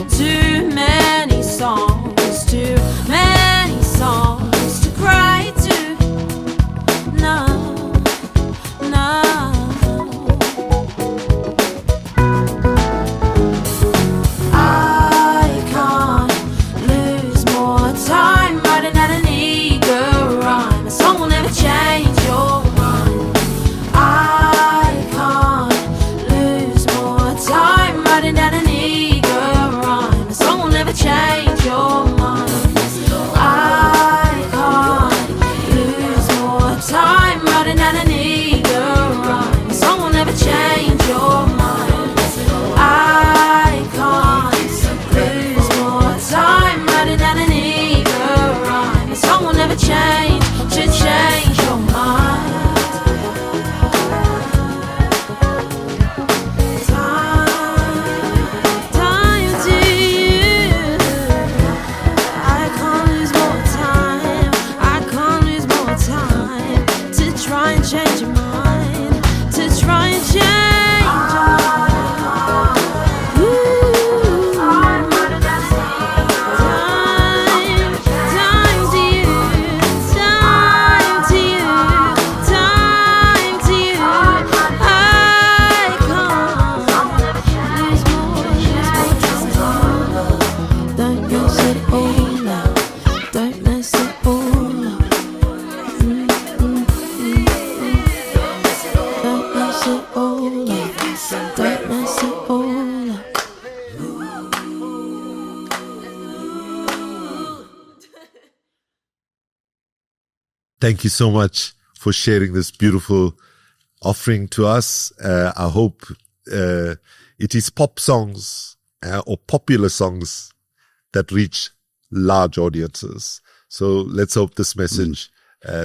too many songs to cry to. No, no. I can't lose more time writing out an eager rhyme. A song will never change your mind. I can't lose more time writing out an eager rhyme. A song will never change your mind. I can't lose more time writing out an eager rhyme. A song will never change your mind. I can't lose more time writing out an eager rhyme. A song will never change, should change your mind. Time to you. I can't lose more time. I can't lose more time to try and change your mind. To try and change your mind. Ooh. Time to you. Time to you. Time to you. I can't lose more time. Don't mess it all up. Don't mess it all up. Don't mess it all up. Don't mess it all up. Thank you so much for sharing this beautiful offering to us. I hope it is pop songs or popular songs that reach large audiences. So let's hope this message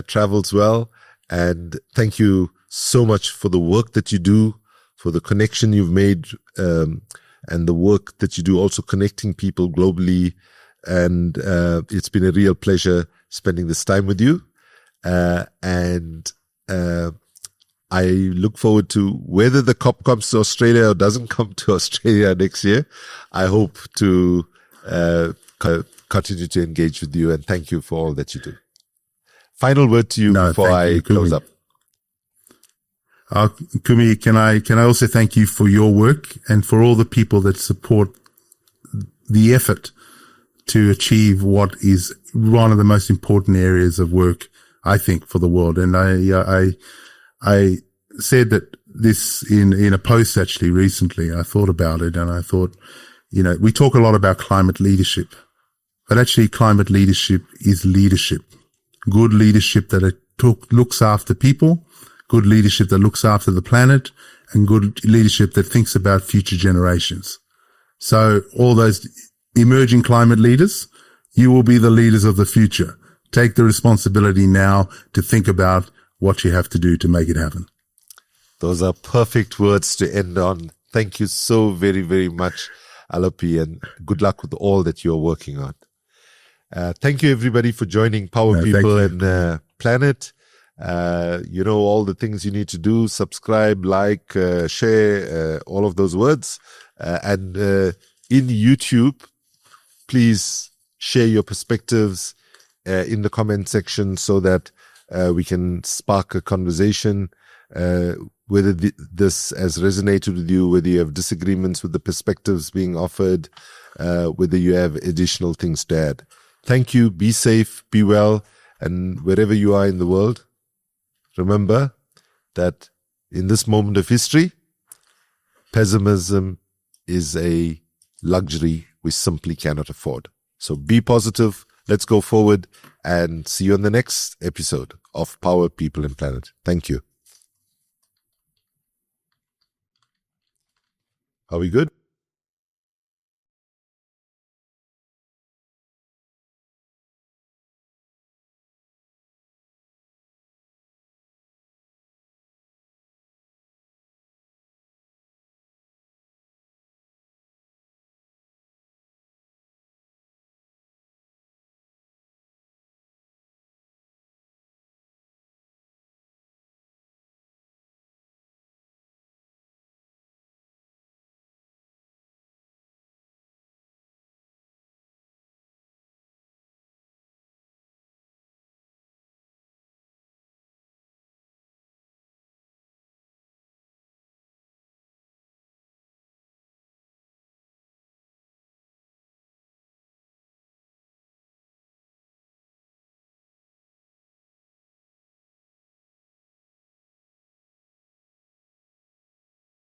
travels well. And thank you so much for the work that you do, for the connection you've made, and the work that you do also connecting people globally. And it's been a real pleasure spending this time with you. And I look forward to whether the COP comes to Australia or doesn't come to Australia next year. I hope to continue to engage with you, and thank you for all that you do. Final word to you before I close up. Kumi, can I also thank you for your work and for all the people that support the effort to achieve what is one of the most important areas of work, I think, for the world. And I said that this in a post actually recently. I thought about it and I thought, we talk a lot about climate leadership, but actually climate leadership is leadership. Good leadership that looks after people, good leadership that looks after the planet, and good leadership that thinks about future generations. So all those emerging climate leaders, you will be the leaders of the future. Take the responsibility now to think about what you have to do to make it happen. Those are perfect words to end on. Thank you so very, very much, Alopi, and good luck with all that you're working on. Thank you, everybody, for joining Power People and Planet. You know all the things you need to do: subscribe, like, share, all of those words. And in YouTube, please share your perspectives in the comment section so that we can spark a conversation. Whether this has resonated with you, whether you have disagreements with the perspectives being offered, whether you have additional things to add. Thank you. Be safe, be well, and wherever you are in the world, remember that in this moment of history, pessimism is a luxury we simply cannot afford. So be positive. Let's go forward and see you on the next episode of Power, People and Planet. Thank you. Are we good?